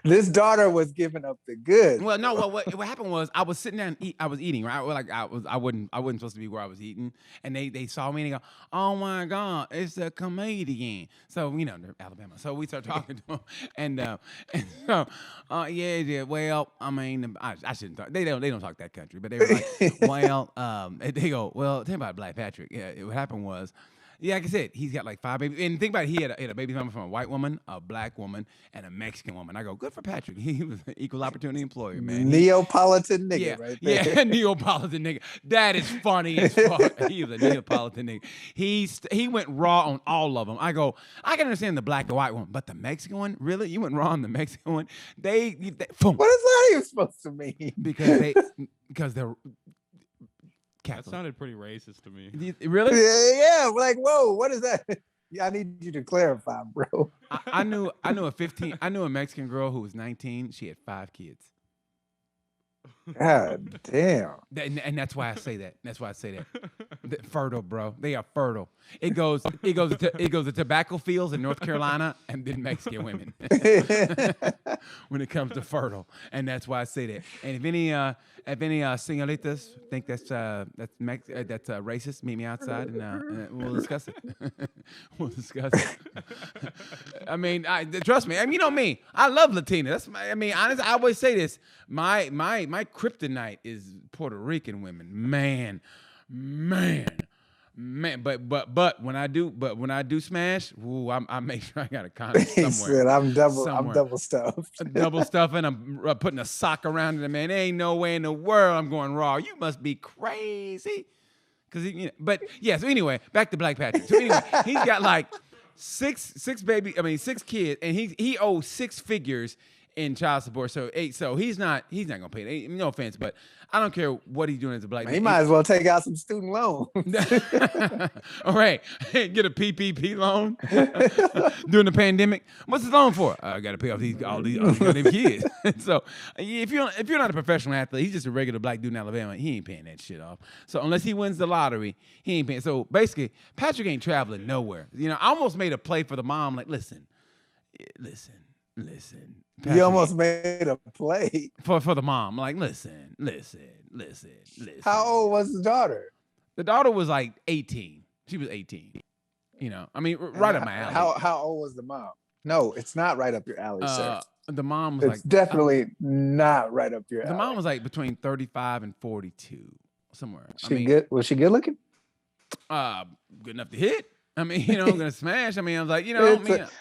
Speaker 2: this daughter was giving up the goods.
Speaker 1: Well, no. What happened was I was sitting down and I was eating, right? Well, like I wasn't supposed to be where I was eating, and they saw me and they go, "Oh my God, it's a comedian." So they're Alabama. So we start talking to them, and so yeah. Well, I mean, I shouldn't talk. They don't talk that country, but they were like, well, they go, well, tell me about Black Patrick. Yeah, what happened was. Yeah, like I said, he's got like 5 babies. And think about it, he had a baby mama from a white woman, a black woman, and a Mexican woman. I go, good for Patrick. He was an equal opportunity employer, man.
Speaker 2: Neapolitan nigga right there.
Speaker 1: Yeah, Neapolitan nigga. That is funny as fuck. He was a Neapolitan nigga. He went raw on all of them. I go, I can understand the black and white one, but the Mexican one? Really? You went raw on the Mexican one? They boom.
Speaker 2: What is that even supposed to mean?
Speaker 1: Because they're
Speaker 3: That sounded pretty racist to me.
Speaker 1: Really?
Speaker 2: Yeah, like, whoa, what is that? Yeah, I need you to clarify, bro.
Speaker 1: I knew a Mexican girl who was 19. She had 5 kids.
Speaker 2: God damn.
Speaker 1: And that's why I say that. That's why I say that. Fertile, bro. They are fertile. It goes to tobacco fields in North Carolina and then Mexican women. When it comes to fertile. And that's why I say that. And if any señoritas think that's racist, meet me outside and we'll discuss it. We'll discuss it. I mean, trust me. I mean, you know me. I love Latina. Honestly, I always say this. My kryptonite is Puerto Rican women. Man. But when I do smash, I make sure I got a condom somewhere.
Speaker 2: He said, I'm double stuffed.
Speaker 1: Double stuffing. I'm putting a sock around it. Man, there ain't no way in the world I'm going raw. You must be crazy. But yeah. So anyway, back to Black Patrick. So anyway, he's got like six kids, and he owes 6 figures in child support. So he's not gonna pay it. No offense, but I don't care what he's doing as a black man.
Speaker 2: He might as well take out some student loans.
Speaker 1: All right. Get a PPP loan during the pandemic. What's his loan for? I got to pay off all these goddamn kids. So if you're not a professional athlete, he's just a regular black dude in Alabama. He ain't paying that shit off. So unless he wins the lottery, he ain't paying. So basically, Patrick ain't traveling nowhere. I almost made a play for the mom. Like, listen. Patrick,
Speaker 2: you almost made a play
Speaker 1: for the mom. Like, listen.
Speaker 2: How old was the daughter?
Speaker 1: The daughter was like 18. She was 18. Right up my alley.
Speaker 2: How old was the mom? No, it's not right up your alley, sir.
Speaker 1: The mom was
Speaker 2: it's definitely not right up your alley.
Speaker 1: The mom was like between 35 and 42, somewhere.
Speaker 2: Good? Was she good looking?
Speaker 1: Good enough to hit. I'm gonna smash. I was like,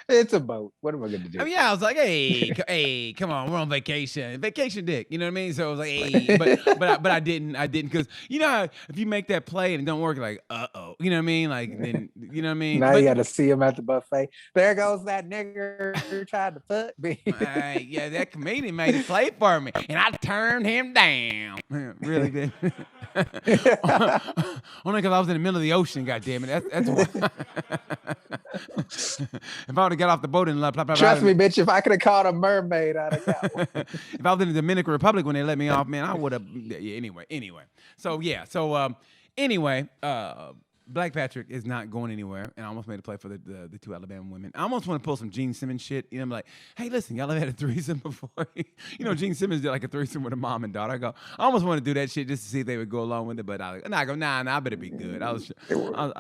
Speaker 2: it's a boat. What am I gonna do?
Speaker 1: I was like, hey, come on, we're on vacation dick. You know what I mean? So I was like, hey, but I didn't because if you make that play and it don't work, like, you know what I mean? Like, then you know what I mean?
Speaker 2: Now you got to see him at the buffet. There goes that nigger who tried to fuck me.
Speaker 1: Yeah, that comedian made a play for me, and I turned him down. Really did. Only because I was in the middle of the ocean. God damn it, that's why. If I would have got off the boat and
Speaker 2: trust me, bitch, if I could have caught a mermaid, I'd have got one.
Speaker 1: If I was in the Dominican Republic when they let me off, man, I would have. Yeah, anyway. So yeah. Anyway, Black Patrick is not going anywhere, and I almost made a play for the 2 Alabama women. I almost want to pull some Gene Simmons shit. I'm like, hey, listen, y'all ever had a threesome before? Gene Simmons did like a threesome with a mom and daughter. I almost want to do that shit just to see if they would go along with it, but I go, nah, I better be good. I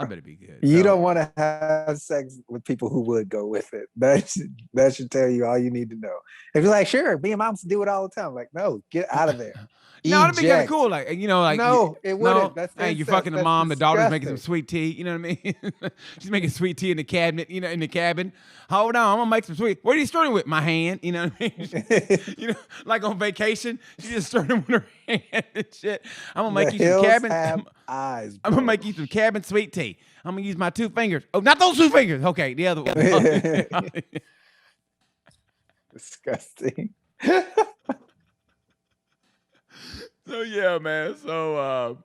Speaker 1: better be good.
Speaker 2: You don't want to have sex with people who would go with it. That should tell you all you need to know. If you're like, sure, me and moms do it all the time. Like, no, get out of there.
Speaker 1: No, that'd be kind of cool. Like,
Speaker 2: no, it wouldn't.
Speaker 1: Hey, you're fucking the mom. The daughter's making some sweet tea. You know what I mean? She's making sweet tea in the cabinet. In the cabin. Hold on, I'm gonna make some sweet. What are you starting with? My hand. You know what I mean? Like on vacation, she just started with her hand and shit. I'm gonna make you some cabin.
Speaker 2: Eyes.
Speaker 1: I'm gonna make you some cabin sweet tea. I'm gonna use my 2 fingers. Oh, not those 2 fingers. Okay, the other one.
Speaker 2: Disgusting.
Speaker 1: So yeah, man. So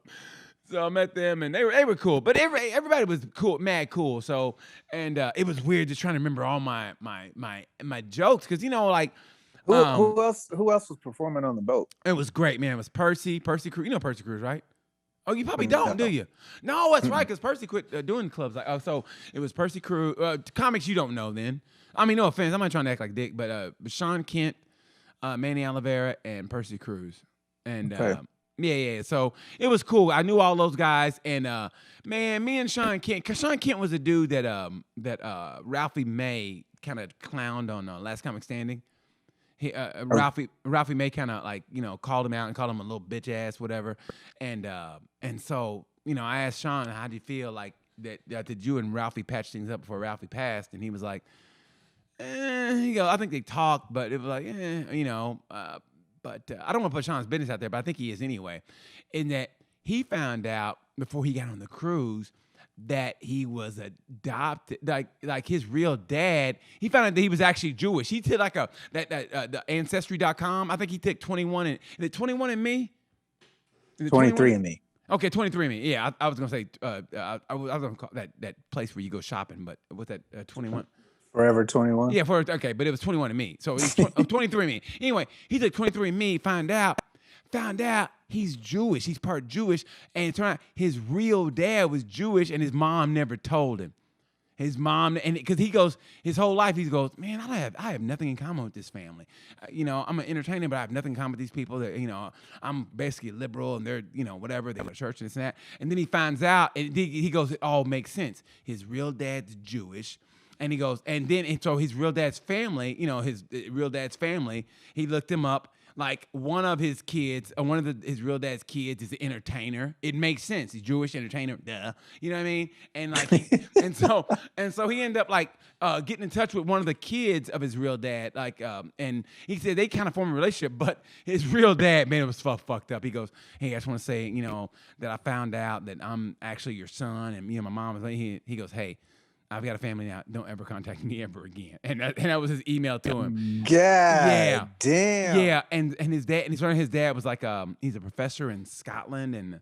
Speaker 1: I met them and they were cool, but everybody was cool, mad cool. So it was weird just trying to remember all my jokes because like
Speaker 2: who else was performing on the boat?
Speaker 1: It was great, man. It was Percy Cruz. You know Percy Cruz, right? Oh, you probably don't, do you? No, that's right, because Percy quit doing clubs. Like, oh, so it was Percy Crew. Comics you don't know then. I mean, no offense. I'm not trying to act like dick, but Sean Kent, Manny Oliveira, and Percy Cruz. And yeah. So it was cool. I knew all those guys. And man, me and Sean Kent, because Sean Kent was a dude that Ralphie May kind of clowned on Last Comic Standing. Ralphie May kind of like, called him out and called him a little bitch ass, whatever. And so, I asked Sean, how do you feel like that did you and Ralphie patch things up before Ralphie passed? And he was like, he goes, I think they talked, but it was like, but I don't want to put Sean's business out there, but I think he is anyway. In that he found out before he got on the cruise that he was adopted, like his real dad. He found out that he was actually Jewish. He did like the Ancestry.com. I think he took 21 and is it 21 and Me?
Speaker 2: 23 and Me.
Speaker 1: Okay, 23 and Me. Yeah, I was gonna say I was gonna call that place where you go shopping, but what's that 21?
Speaker 2: Forever 21.
Speaker 1: Yeah, okay, but it was 21 and Me. So it's 23 and Me. Anyway, he took 23 and Me. Found out he's Jewish. He's part Jewish, and it turned out his real dad was Jewish, and his mom never told him. His mom, and because he goes his whole life, he goes, man, I have nothing in common with this family. I'm an entertainer, but I have nothing in common with these people. That I'm basically liberal, and they're whatever, they go to church and this and that. And then he finds out, and he goes, it all makes sense. His real dad's Jewish. And he goes, and so his real dad's family, his real dad's family, he looked him up. Like one of his kids, his real dad's kids is an entertainer. It makes sense. He's Jewish entertainer, duh. You know what I mean? And like, and so he ended up like getting in touch with one of the kids of his real dad. Like, and he said they kind of formed a relationship, but his real dad, man, it was fucked up. He goes, hey, I just want to say, that I found out that I'm actually your son, and my mom was like, he goes, hey, I've got a family now. Don't ever contact me ever again. And that was his email to him.
Speaker 2: God damn.
Speaker 1: Yeah, and his dad, and his dad was like, he's a professor in Scotland,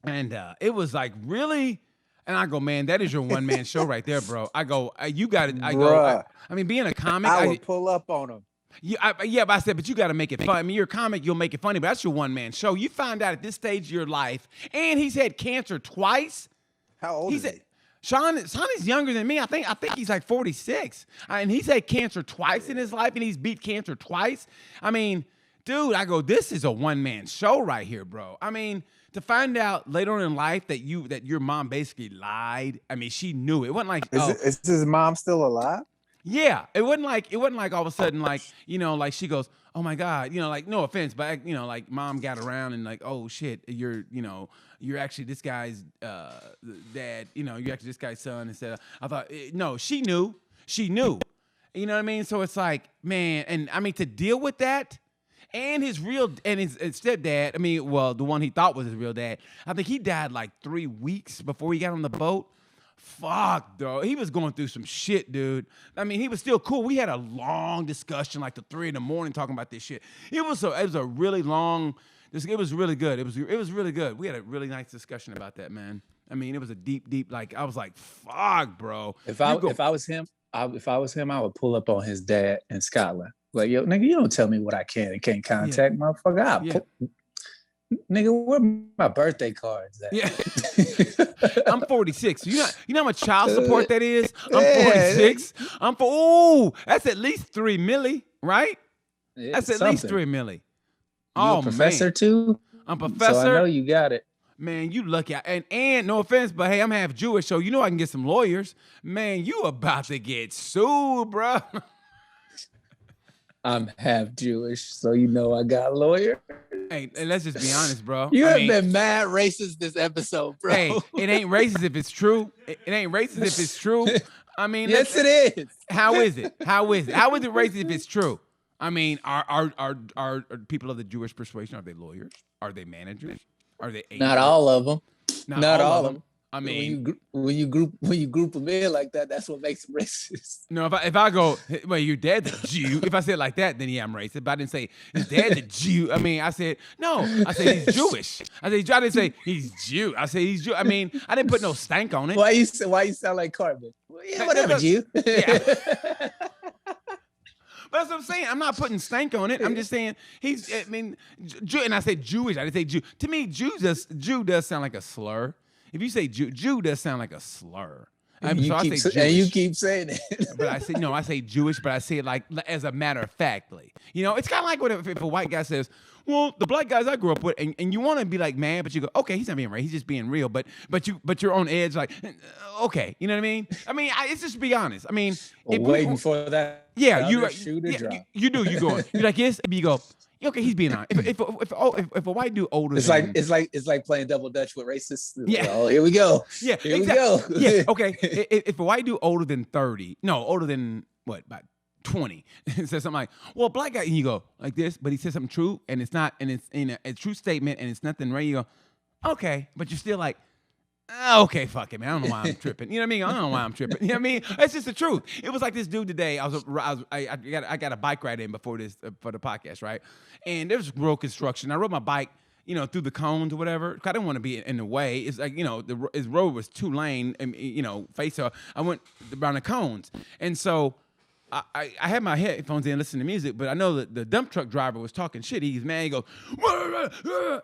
Speaker 1: and it was like really. And I go, man, that is your one man show right there, bro. I go, you got it. I mean, being a comic,
Speaker 2: I would pull up on him.
Speaker 1: Yeah, but I said, but you got to make it fun. I mean, you're a comic, you'll make it funny, but that's your one man show. You find out at this stage of your life, and he's had cancer twice.
Speaker 2: How old is he?
Speaker 1: Sean is younger than me. I think he's like 46. And he's had cancer twice in his life, and he's beat cancer twice. I mean, dude, I go, this is a one-man show right here, bro. I mean, to find out later on in life that your mom basically lied. I mean, she knew it. It wasn't like
Speaker 2: is his mom still alive?
Speaker 1: Yeah, it wasn't like all of a sudden like like she goes, oh my God, like no offense, but like mom got around and like, oh shit, you're actually this guy's dad, you're actually this guy's son instead of, I thought no, she knew, you know what I mean? So it's like, man, and I mean to deal with that. And his stepdad, I mean, well, the one he thought was his real dad, I think he died like 3 weeks before he got on the boat. Fuck, though. He was going through some shit, dude. I mean, he was still cool. We had a long discussion, like to 3 a.m, talking about this shit. It was a really long. It was really good. It was really good. We had a really nice discussion about that, man. I mean, it was a deep. Like I was like, fuck, bro.
Speaker 4: If I was him, I would pull up on his dad in Scotland. Like, yo, nigga, you don't tell me what I can and can't contact, motherfucker. Nigga, where my birthday cards at?
Speaker 1: Yeah. I'm 46. You know how much child support that is? I'm 46. That's at least $3 million, right?
Speaker 4: Yeah,
Speaker 1: that's at least $3 million.
Speaker 4: You a professor too?
Speaker 1: I'm a professor.
Speaker 4: So I know you got it.
Speaker 1: Man, you lucky. And no offense, but hey, I'm half Jewish, so I can get some lawyers. Man, you about to get sued, bro.
Speaker 4: I'm half Jewish, so I got a lawyer.
Speaker 1: Hey, let's just be honest, bro.
Speaker 4: You have been mad racist this episode, bro.
Speaker 1: Hey, it ain't racist if it's true. It ain't racist if it's true. I mean,
Speaker 4: yes, it is.
Speaker 1: How is it? How is it racist if it's true? I mean, are people of the Jewish persuasion, are they lawyers? Are they managers? Are they agents?
Speaker 4: Not all of them.
Speaker 1: Not all of them. I mean,
Speaker 4: when you group them in like that, that's what makes them racist.
Speaker 1: No, if I go, well, your dad's a Jew. If I say it like that, then yeah, I'm racist. But I didn't say his dad's a Jew. I mean, I said no. I said he's Jewish. I didn't say he's Jew. I said he's Jew. I mean, I didn't put no stank on it.
Speaker 4: Why you sound like Cartman? Well, yeah, whatever, Jew. Yeah.
Speaker 1: But that's what I'm saying. I'm not putting stank on it. I'm just saying he's. I mean, and I said Jewish. I didn't say Jew. To me, Jew does sound like a slur. If you say Jew does sound like a slur.
Speaker 4: And you keep saying it.
Speaker 1: But I say no. I say Jewish, but I say it like as a matter of factly. You know, it's kind of like what if a white guy says, "Well, the black guys I grew up with," and you want to be like mad, but you go, "Okay, he's not being right. He's just being real." But you're on edge, like, okay, you know what I mean? I mean, it's just be honest. I mean,
Speaker 4: waiting for that.
Speaker 1: Yeah, you
Speaker 4: drop.
Speaker 1: You do. You going? You're like yes, but you go. Okay, he's being honest. If a white dude older,
Speaker 4: it's like playing double dutch with racists.
Speaker 1: Yeah.
Speaker 4: Oh, here we go.
Speaker 1: Yeah,
Speaker 4: here we go.
Speaker 1: Yeah. Okay. If a white dude older than 30, no, older than what, about 20, says something like, "Well, black guy," and you go like this, but he says something true, and it's not, and it's in a true statement, and it's nothing right. You go, okay, but you're still like, okay, fuck it, man. I don't know why I'm tripping. You know what I mean? I don't know why I'm tripping. You know what I mean? That's just the truth. It was like this dude today. I got a bike ride in before this for the podcast, right? And there was road construction. I rode my bike, you know, through the cones or whatever. I didn't want to be in the way. It's like, you know, his road was 2 lane, and you know, face. So I went around the cones, and so I had my headphones in, listening to music, but I know that the dump truck driver was talking shit. He's mad. He goes,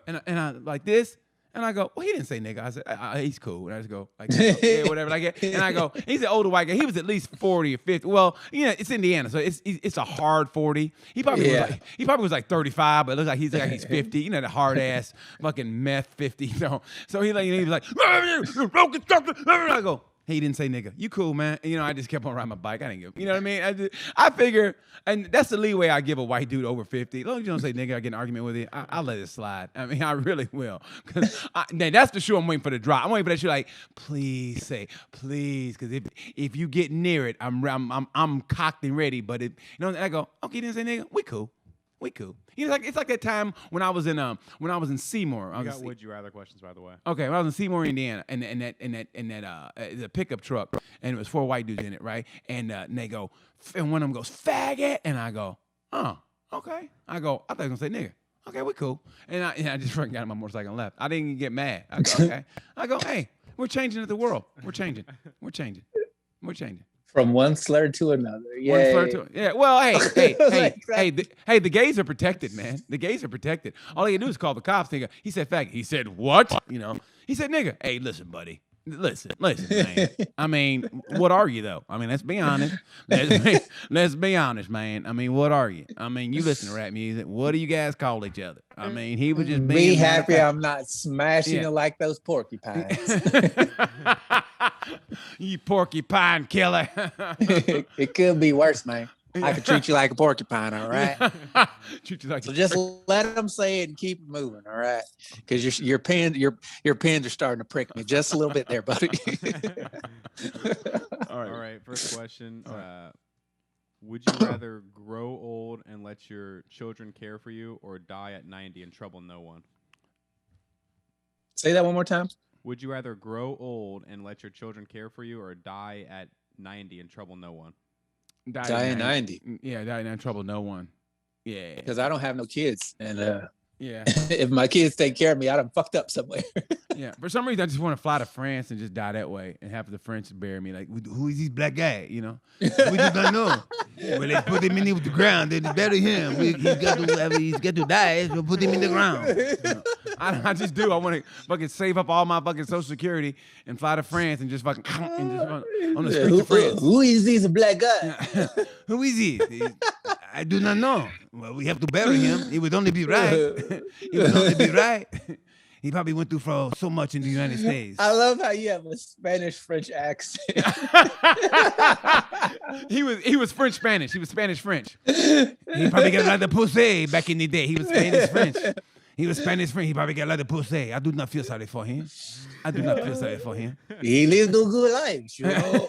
Speaker 1: and I like this. And I go, well, he didn't say nigga. I said, he's cool. And I just go, like, yeah, whatever. Like, and I go, he's an older white guy. He was at least 40 or 50. Well, you know, it's Indiana, so it's a hard 40. He probably was like 35, but it looks like he's 50. You know, the hard ass fucking meth 50. So he was like, I go, he didn't say nigga. You cool, man. And, you know, I just kept on riding my bike. I didn't give, you know what I mean? I figure, and that's the leeway I give a white dude over 50. As long as you don't say nigga, I get an argument with you, I'll let it slide. I mean, I really will. Because that's the shoe I'm waiting for the drop. I'm waiting for that shoe like, please say, please. Because if you get near it, I'm cocked and ready. But if, you know, I go, okay, you didn't say nigga, we cool. We cool. You know, it's like that time when I was in Seymour.
Speaker 3: You got would you rather questions, by the way.
Speaker 1: Okay, when I was in Seymour, Indiana, and the pickup truck, and it was 4 white dudes in it, right? And they go, and one of them goes, faggot, and I go, oh, okay. I go, I thought he was gonna say nigga. Okay, we cool. And I just got on my motorcycle and left. I didn't even get mad. I go, okay. I go, hey, we're changing the world. We're changing.
Speaker 4: From one slur to another.
Speaker 1: Yeah. Well, hey, the gays are protected, man. The gays are protected. All you do is call the cops. He said faggot. He said what? You know. He said nigga. Hey, listen, buddy. Listen, man. I mean, what are you though? I mean, let's be honest. Let's be honest, man. I mean, what are you? I mean, you listen to rap music. What do you guys call each other? I mean, he was just being
Speaker 4: be happy I'm not smashing it like those porcupines.
Speaker 1: You porcupine killer.
Speaker 4: It could be worse, man. I could treat you like a porcupine, all right?
Speaker 1: Treat you like
Speaker 4: so just let them say it and keep it moving, all right? Because your pins are starting to prick me just a little bit there, buddy.
Speaker 3: All right. First question. Would you rather grow old and let your children care for you, or die at 90 and trouble no one?
Speaker 4: Say that one more time.
Speaker 3: Would you rather grow old and let your children care for you, or die at 90 and trouble no one?
Speaker 4: Die at 90.
Speaker 1: Yeah, die and trouble no one. Yeah.
Speaker 4: Because I don't have no kids. And
Speaker 1: yeah,
Speaker 4: if my kids take care of me, I done fucked up somewhere.
Speaker 1: Yeah. For some reason, I just want to fly to France and just die that way and have the French bury me. Like, who is this black guy? You know? We just don't know. Well, let's put him in the ground. They bury him. He's got to die. We'll put him in the ground. You know? I just do. I want to fucking save up all my fucking Social Security and fly to France and just fucking on the streets of France.
Speaker 4: Who is this black guy?
Speaker 1: Who is he? I do not know. Well, we have to bury him. It would only be right. It would only be right. He probably went through for so much in the United States.
Speaker 4: I love how you have a Spanish-French accent.
Speaker 1: He was French-Spanish. He was Spanish-French. He probably got a lot of pussy back in the day. He was Spanish-French. He was Spanish-French. He probably got a lot of pussy. I do not feel sorry for him.
Speaker 4: He lived a good life, you know.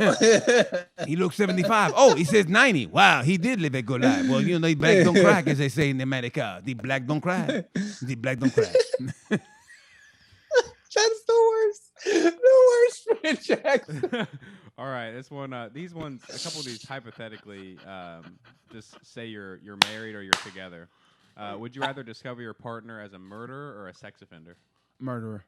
Speaker 1: He looks 75. Oh, he says 90. Wow, he did live a good life. Well, you know, the black don't cry, as they say in America. The black don't cry. The black don't cry.
Speaker 4: That's the worst French accent.
Speaker 3: All right, this one. These ones. A couple of these hypothetically. Just say you're married or you're together. Would you rather discover your partner as a murderer or a sex offender?
Speaker 1: Murderer.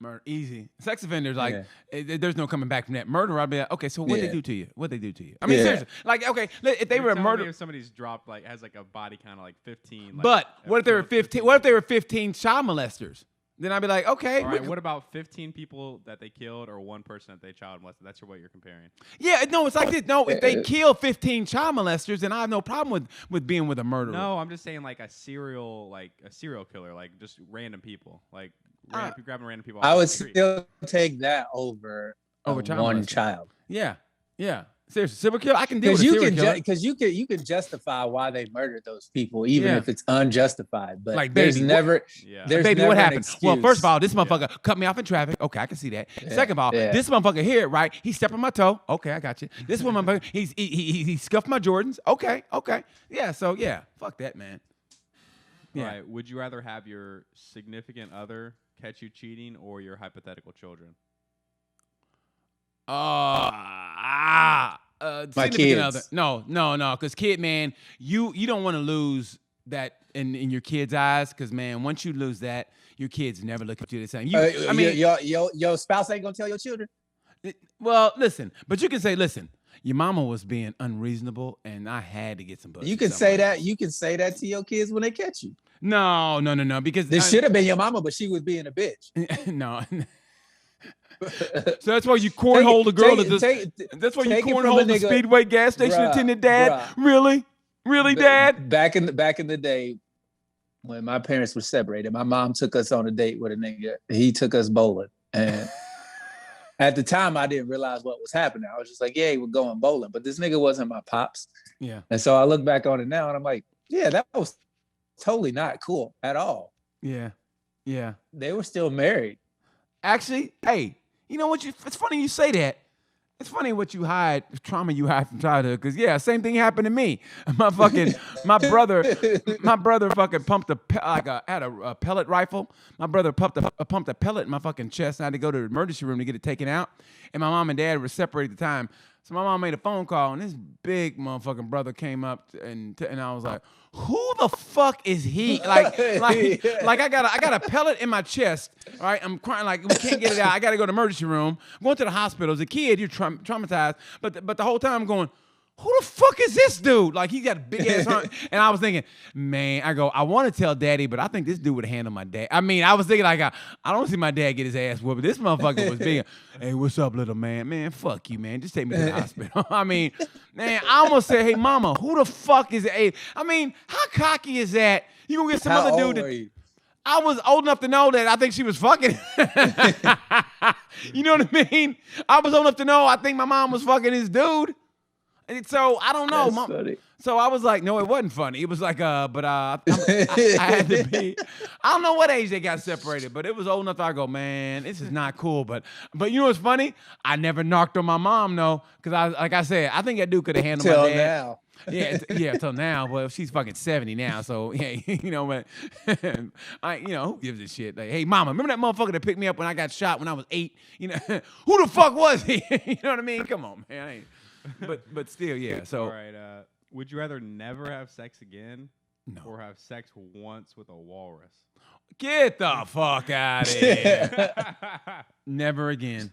Speaker 1: Murder, easy. Sex offenders, like,
Speaker 4: Yeah.
Speaker 1: there's no coming back from that. Murder, I'd be like, okay, so what they
Speaker 4: Yeah.
Speaker 1: do to you? What they do to you? I mean,
Speaker 4: Yeah.
Speaker 1: seriously, like, okay, if they
Speaker 3: You're
Speaker 1: were a
Speaker 3: telling me
Speaker 1: murder,
Speaker 3: if somebody's dropped like has like a body count of like 15. Like,
Speaker 1: but what if they were
Speaker 3: killed
Speaker 1: 15? What if they were 15 child molesters? Then I'd be like, okay,
Speaker 3: All right, what about 15 people that they killed or one person that they child molested? That's what you're comparing.
Speaker 1: yeah, no, it's like this. No, if they kill 15 child molesters, then I have no problem with being with a murderer.
Speaker 3: No, I'm just saying like a serial killer, like just random people, like grabbing random people.
Speaker 4: I
Speaker 3: off
Speaker 4: would
Speaker 3: the street.
Speaker 4: still take that over
Speaker 1: child
Speaker 4: one
Speaker 1: molesting.
Speaker 4: child.
Speaker 1: Yeah, yeah. Seriously, serial killer. I can deal with a serial killer.
Speaker 4: Because you can justify why they murdered those people, even
Speaker 1: Yeah.
Speaker 4: if it's unjustified. But
Speaker 1: Like,
Speaker 4: there's
Speaker 1: baby,
Speaker 4: never,
Speaker 3: Yeah.
Speaker 4: there's
Speaker 1: Baby,
Speaker 4: never
Speaker 1: what
Speaker 4: an
Speaker 1: happened? Well,
Speaker 4: excuse.
Speaker 1: first of all, this motherfucker cut me off in traffic. Okay, I can see that. Second of all, this motherfucker here, right? He stepped on my toe. Okay, I got you. This one motherfucker, he scuffed my Jordans. Okay. Yeah, so yeah, fuck that, man. Yeah.
Speaker 3: All right. Would you rather have your significant other catch you cheating or your hypothetical children?
Speaker 1: Significant
Speaker 4: kids.
Speaker 1: other. No, because kid, man, you don't want to lose that in your kid's eyes, because man, once you lose that, your kids never look at you the same. I mean,
Speaker 4: your spouse ain't gonna tell your children.
Speaker 1: well, listen, but you can say, listen, your mama was being unreasonable, and I had to get some pussy.
Speaker 4: You can say that. You can say that to your kids when they catch you.
Speaker 1: No, because
Speaker 4: This should have been your mama, but she was being a bitch.
Speaker 1: no. So that's why you cornhole the girl at this. That's why you
Speaker 4: take it from
Speaker 1: cornhole
Speaker 4: a
Speaker 1: the
Speaker 4: nigga-
Speaker 1: Speedway gas station
Speaker 4: Bruh,
Speaker 1: attendant, Dad.
Speaker 4: bruh.
Speaker 1: Really, Dad?
Speaker 4: Back in the day, when my parents were separated, my mom took us on a date with a nigga. He took us bowling, and at the time, I didn't realize what was happening. I was just like, "Yeah, we're going bowling," but this nigga wasn't my pops.
Speaker 1: Yeah.
Speaker 4: And so I look back on it now, and I'm like, "Yeah, that was totally not cool at all."
Speaker 1: Yeah.
Speaker 4: They were still married.
Speaker 1: Actually, hey, you know what? It's funny you say that. It's funny what you hide, trauma you hide from childhood. Cause yeah, same thing happened to me. My brother fucking pumped had a pellet rifle. My brother pumped a pellet in my fucking chest, and I had to go to the emergency room to get it taken out. And my mom and dad were separated at the time, so my mom made a phone call, and this big motherfucking brother came up, and I was like, who the fuck is he? Like I got a pellet in my chest, all right? I'm crying, like, we can't get it out. I got to go to the emergency room. I'm going to the hospital. As a kid, you're traumatized. But the whole time I'm going, who the fuck is this dude? Like, he got a big ass arm. And I was thinking, man, I want to tell daddy, but I think this dude would handle my dad. I mean, I was thinking, like, I don't see my dad get his ass whooped. This motherfucker was big. Hey, what's up, little man? Man, fuck you, man. Just take me to the hospital. I mean, man, I almost said, hey, mama, who the fuck is it? I mean, how cocky is that? You gonna get some
Speaker 4: How
Speaker 1: other
Speaker 4: old
Speaker 1: dude
Speaker 4: were you?
Speaker 1: I was old enough to know that I think she was fucking. You know what I mean? I was old enough to know I think my mom was fucking his dude. And so I don't know.
Speaker 4: That's funny.
Speaker 1: So I was like, no, it wasn't funny. It was like, I had to be. I don't know what age they got separated, but it was old enough that I go, man, this is not cool. But you know what's funny? I never knocked on my mom, no, because like I said, I think that dude could have handled my dad.
Speaker 4: Now.
Speaker 1: Yeah, till now. Well, she's fucking 70 now, so yeah, you know, but who gives a shit? Like, hey, mama, remember that motherfucker that picked me up when I got shot when I was 8? You know, who the fuck was he? You know what I mean? Come on, man. But still, yeah. So,
Speaker 3: all right. Would you rather never have sex again,
Speaker 1: No.
Speaker 3: or have sex once with a walrus?
Speaker 1: Get the fuck out of here. Never again.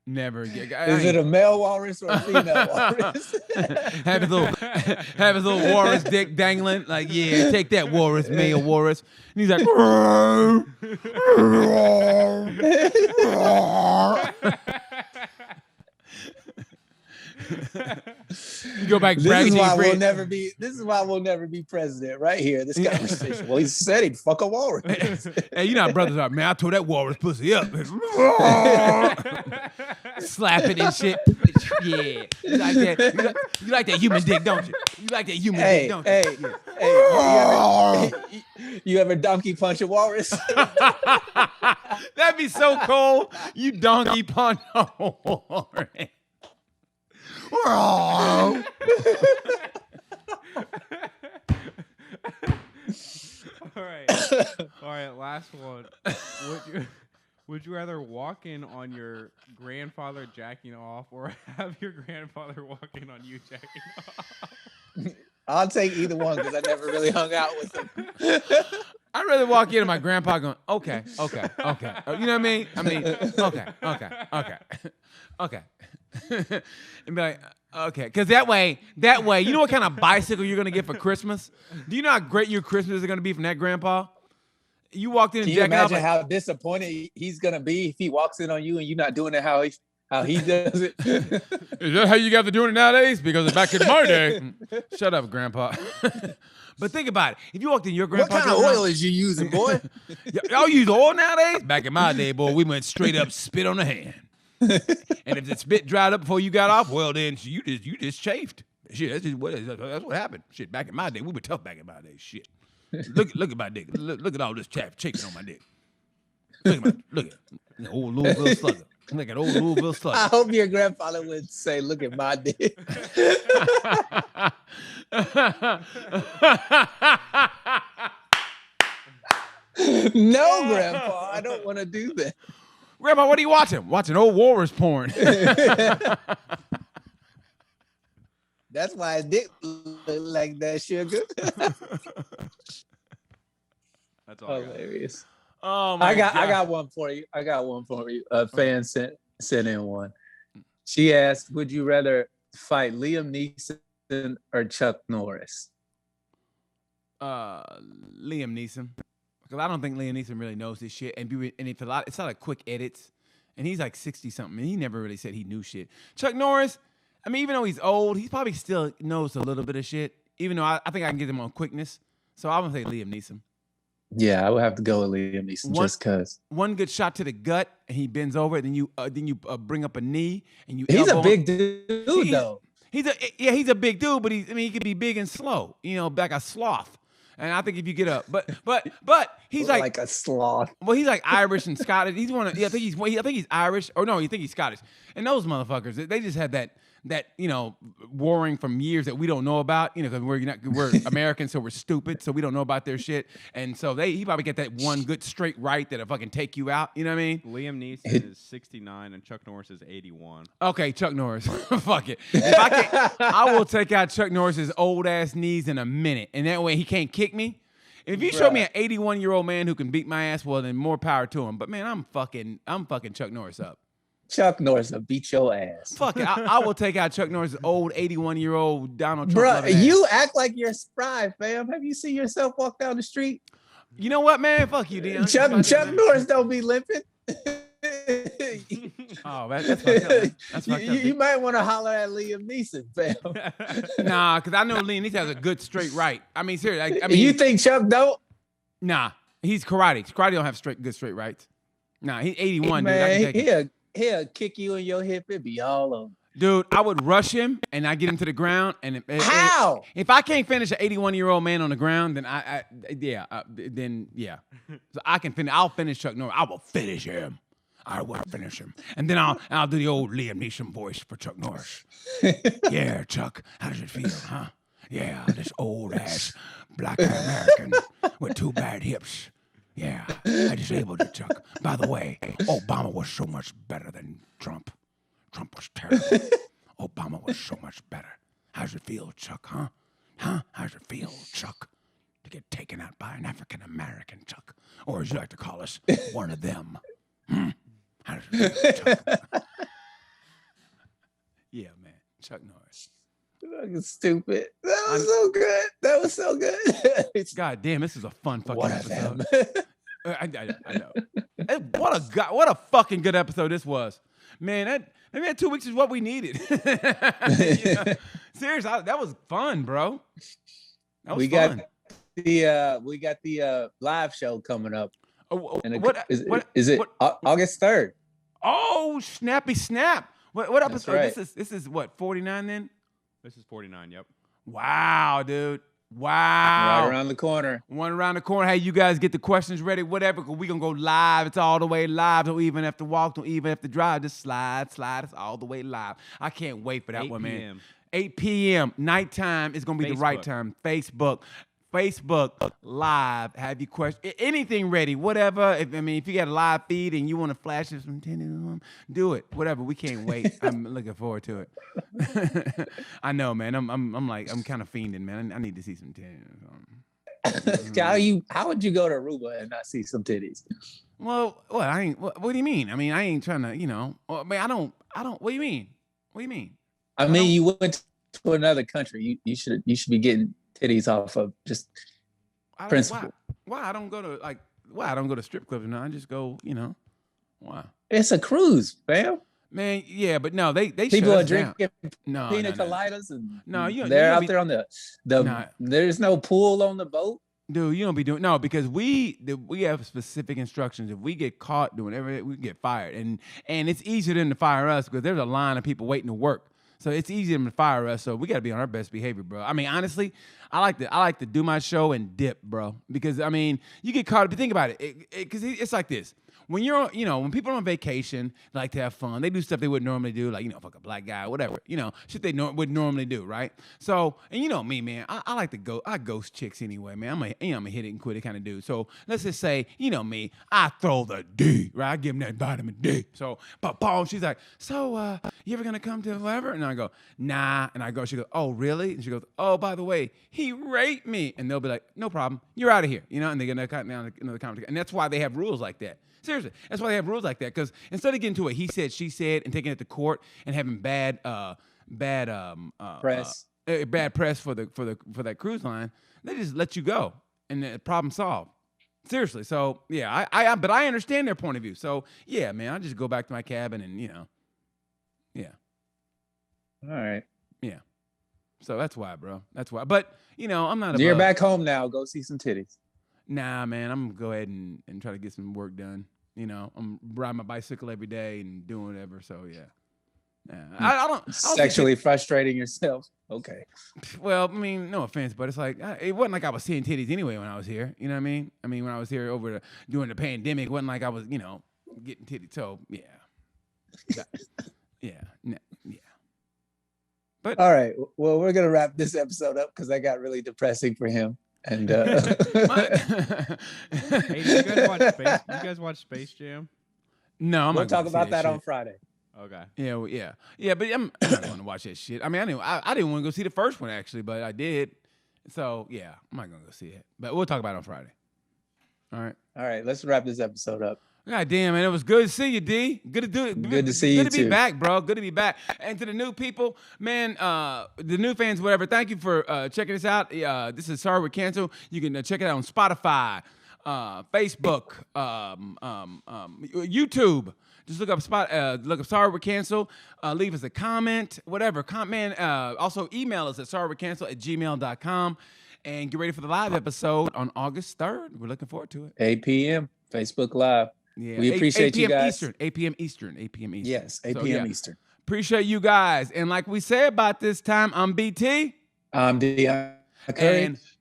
Speaker 1: Never again.
Speaker 4: Is it a male walrus or a female walrus?
Speaker 1: have his little walrus dick dangling? Like, yeah, take that walrus, male walrus. And he's like, you go back.
Speaker 4: This is why we'll never be. This is why we'll never be president. Right here, this conversation. Well, he said he'd fuck a walrus.
Speaker 1: Hey, you know how brothers are, man. I tore that walrus pussy up. Slap it and shit. Yeah, you like that? You like that human dick, don't you? You like that human dick, don't you?
Speaker 4: Hey, you ever donkey punch a walrus?
Speaker 1: That'd be so cool. You donkey punch a walrus.
Speaker 3: All right, last one. Would you rather walk in on your grandfather jacking off or have your grandfather walk in on you jacking off?
Speaker 4: I'll take either one because I never really hung out with him.
Speaker 1: I'd rather walk in and my grandpa going, okay. You know what I mean? Okay. And be like, okay. Because that way, you know what kind of bicycle you're going to get for Christmas? Do you know how great your Christmas is going to be from that grandpa? You walked in and
Speaker 4: Can you imagine
Speaker 1: like,
Speaker 4: how disappointed he's going to be if he walks in on you and you're not doing it how he does it?
Speaker 1: Is that how you got to doing it nowadays? Because back in my day. Shut up, grandpa. But think about it. If you walked in your grandpa's
Speaker 4: what kind of oil is you using, boy?
Speaker 1: Y'all use oil nowadays? Back in my day, boy, we went straight up spit on the hand. And if the spit dried up before you got off, well, then you just chafed. Shit, that's what happened. Shit, back in my day, we were tough back in my day. Shit. Look at my dick. Look at all this chaff shaking on my dick. Look at old Louisville slugger. Look at old Louisville slugger.
Speaker 4: I hope your grandfather would say, "Look at my dick." No, Grandpa, I don't want to do that.
Speaker 1: Grandpa, what are you watching? Watching old Walrus porn.
Speaker 4: That's why his dick look like that, sugar.
Speaker 3: That's all.
Speaker 4: Hilarious.
Speaker 1: Oh my
Speaker 4: I
Speaker 1: God.
Speaker 4: got one for you. A fan sent in one. She asked, "Would you rather fight Liam Neeson or Chuck Norris?"
Speaker 1: Liam Neeson. Because I don't think Liam Neeson really knows this shit. And it's a lot of quick edits. And he's like 60-something. And he never really said he knew shit. Chuck Norris, I mean, even though he's old, he probably still knows a little bit of shit. Even though I think I can get him on quickness. So I'm going to say Liam Neeson.
Speaker 4: Yeah, I would have to go with Liam Neeson just because.
Speaker 1: One good shot to the gut, and he bends over. Then you bring up a knee, and you.
Speaker 4: He's a
Speaker 1: elbow
Speaker 4: big dude, though.
Speaker 1: He's a big dude, but he could be big and slow. You know, like a sloth. And I think if you get up, but he's like
Speaker 2: a sloth.
Speaker 1: Well, he's like Irish and Scottish. He's one of I think he's Irish. Or no, you think he's Scottish. And those motherfuckers, they just had that warring from years that we don't know about. You know, because we're Americans, so we're stupid, so we don't know about their shit. And so he probably get that one good straight right that'll fucking take you out. You know what I mean?
Speaker 3: Liam Neeson is 69 and Chuck Norris is 81.
Speaker 1: Okay, Chuck Norris. Fuck it. If I can, I will take out Chuck Norris's old ass knees in a minute, and that way he can't kick me. If you show me an 81-year-old man who can beat my ass, well, then more power to him. But man, I'm fucking Chuck Norris up.
Speaker 4: Chuck Norris will beat your ass.
Speaker 1: Fuck it. I will take out Chuck Norris's old 81-year-old Donald Trump.
Speaker 4: Bro, you act like you're spry, fam. Have you seen yourself walk down the street?
Speaker 1: You know what, man? Fuck you, Dion.
Speaker 4: Chuck Norris don't be limping.
Speaker 1: Oh, that's fucked up. That's fucked up.
Speaker 4: You might want to holler at Liam Neeson, fam.
Speaker 1: Nah, because I know Liam Neeson has a good straight right. I mean, seriously. I mean,
Speaker 4: you think Chuck don't?
Speaker 1: Nah, he's karate. Karate don't have good straight rights. Nah, he's 81,
Speaker 4: man,
Speaker 1: dude.
Speaker 4: He'll kick you in your hip. It be all over.
Speaker 1: Dude, I would rush him and I get him to the ground. And
Speaker 4: how?
Speaker 1: If I can't finish an 81-year-old man on the ground, then yeah. So I can finish. I'll finish Chuck Norris. I will finish him. I will finish him. And then I'll do the old Liam Neeson voice for Chuck Norris. Yeah, Chuck, how does it feel, huh? Yeah, this old ass black American with two bad hips. Yeah, I disabled it, Chuck. By the way, Obama was so much better than Trump. Trump was terrible. Obama was so much better. How's it feel, Chuck, huh? Huh? How's it feel, Chuck, to get taken out by an African-American, Chuck? Or as you like to call us, one of them. How does it feel, Chuck? Yeah, man. Chuck Norris.
Speaker 4: Fucking stupid. That was so good.
Speaker 1: God damn, this is a fun fucking episode. I know. What a fucking good episode this was. Man, maybe that 2 weeks is what we needed. Seriously, that was fun, bro. That was fun.
Speaker 4: We got the live show coming up.
Speaker 1: Is it
Speaker 4: August 3rd?
Speaker 1: Oh, snappy snap. What episode?
Speaker 4: Right.
Speaker 1: This is what, 49 then?
Speaker 3: This is 49, yep.
Speaker 1: Wow, dude. Wow.
Speaker 4: Right around the corner.
Speaker 1: One around the corner. Hey, you guys get the questions ready, whatever, because we're going to go live. It's all the way live. Don't even have to walk. Don't even have to drive. Just slide. It's all the way live. I can't wait for that one, man. 8 p.m. Nighttime is going to be the right time. Facebook Live. Have you questions? Anything ready, whatever. If you got a live feed and you want to flash us some tennis, do it. Whatever. We can't wait. I'm looking forward to it. I know, man. I'm kind of fiending, man. I need to see some tennis.
Speaker 4: How would you go to Aruba and not see some titties?
Speaker 1: Well, what I ain't. What do you mean? I mean, I ain't trying to. You know. I mean, I don't. What do you mean? What do you mean?
Speaker 4: I mean, you went to another country. You should be getting titties off of just principle.
Speaker 1: Why I don't go to why I don't go to strip clubs now? I just go. You know. Why?
Speaker 4: It's a cruise, fam.
Speaker 1: Man, yeah, but no, they
Speaker 4: people are drinking
Speaker 1: pina
Speaker 4: coladas and
Speaker 1: they're
Speaker 4: out there on the there's no pool on the boat.
Speaker 1: Dude, you don't be doing because we have specific instructions. If we get caught doing everything, we get fired, and it's easier than to fire us because there's a line of people waiting to work. So it's easier to fire us. So we got to be on our best behavior, bro. I mean, honestly, I like to do my show and dip, bro, because I mean, you get caught. Think about it, because it's like this. When you're, when people are on vacation, they like to have fun. They do stuff they wouldn't normally do, like, fuck a black guy, whatever, shit they would normally do, right? So, and you know me, man, I like to go, I ghost chicks anyway, man. I'm a hit it and quit it kind of dude. So let's just say, me, I throw the D, right? I give them that vitamin D. So, but Paul, she's like, so, you ever gonna come to whatever? And I go, nah. And she goes, oh, really? And she goes, oh, by the way, he raped me. And they'll be like, no problem, you're out of here, and they get another conversation. And that's why they have rules like that. Seriously, that's why they have rules like that. Because instead of getting to a he said, she said, and taking it to court and having bad
Speaker 4: press,
Speaker 1: bad press for that cruise line, they just let you go and the problem solved. Seriously. So yeah, but I understand their point of view. So yeah, man, I just go back to my cabin and yeah.
Speaker 4: All right.
Speaker 1: Yeah. So that's why, bro. That's why. But I'm not.
Speaker 4: You're back home now. Go see some titties.
Speaker 1: Nah, man, I'm gonna go ahead and try to get some work done. I'm riding my bicycle every day and doing whatever. So yeah. I don't
Speaker 4: sexually frustrating yourself. Okay.
Speaker 1: Well, I mean, no offense, but it's like it wasn't like I was seeing titties anyway when I was here. You know what I mean? I mean, when I was here during the pandemic, it wasn't like I was, getting titties. So yeah. Yeah. But
Speaker 4: all right. Well, we're gonna wrap this episode up because I got really depressing for him. And
Speaker 3: hey, do you guys watch Space Jam?
Speaker 1: No,
Speaker 4: we'll talk about that on Friday.
Speaker 3: Okay.
Speaker 1: Yeah, but I'm not going to watch that shit. I mean, I didn't want to go see the first one actually, but I did. So yeah, I'm not going to go see it. But we'll talk about it on Friday. All right. Let's wrap this episode up. God damn, man, it was good to see you, D. Good to do it. Good to see you, too. Good to be back, bro. Good to be back. And to the new people, man, the new fans, whatever, thank you for checking us out. This is Sorry We're Canceled. You can check it out on Spotify, Facebook, YouTube. Just look up Sorry We're Canceled. Leave us a comment, whatever. Also, email us at sorrywe'recanceled@gmail.com. And get ready for the live episode on August 3rd. We're looking forward to it. 8 p.m. Facebook Live. Yeah, we appreciate you guys. 8 p.m. Eastern. Yes, 8 p.m. Eastern. Appreciate you guys. And like we said about this time, I'm BT. I'm Dion. And peace.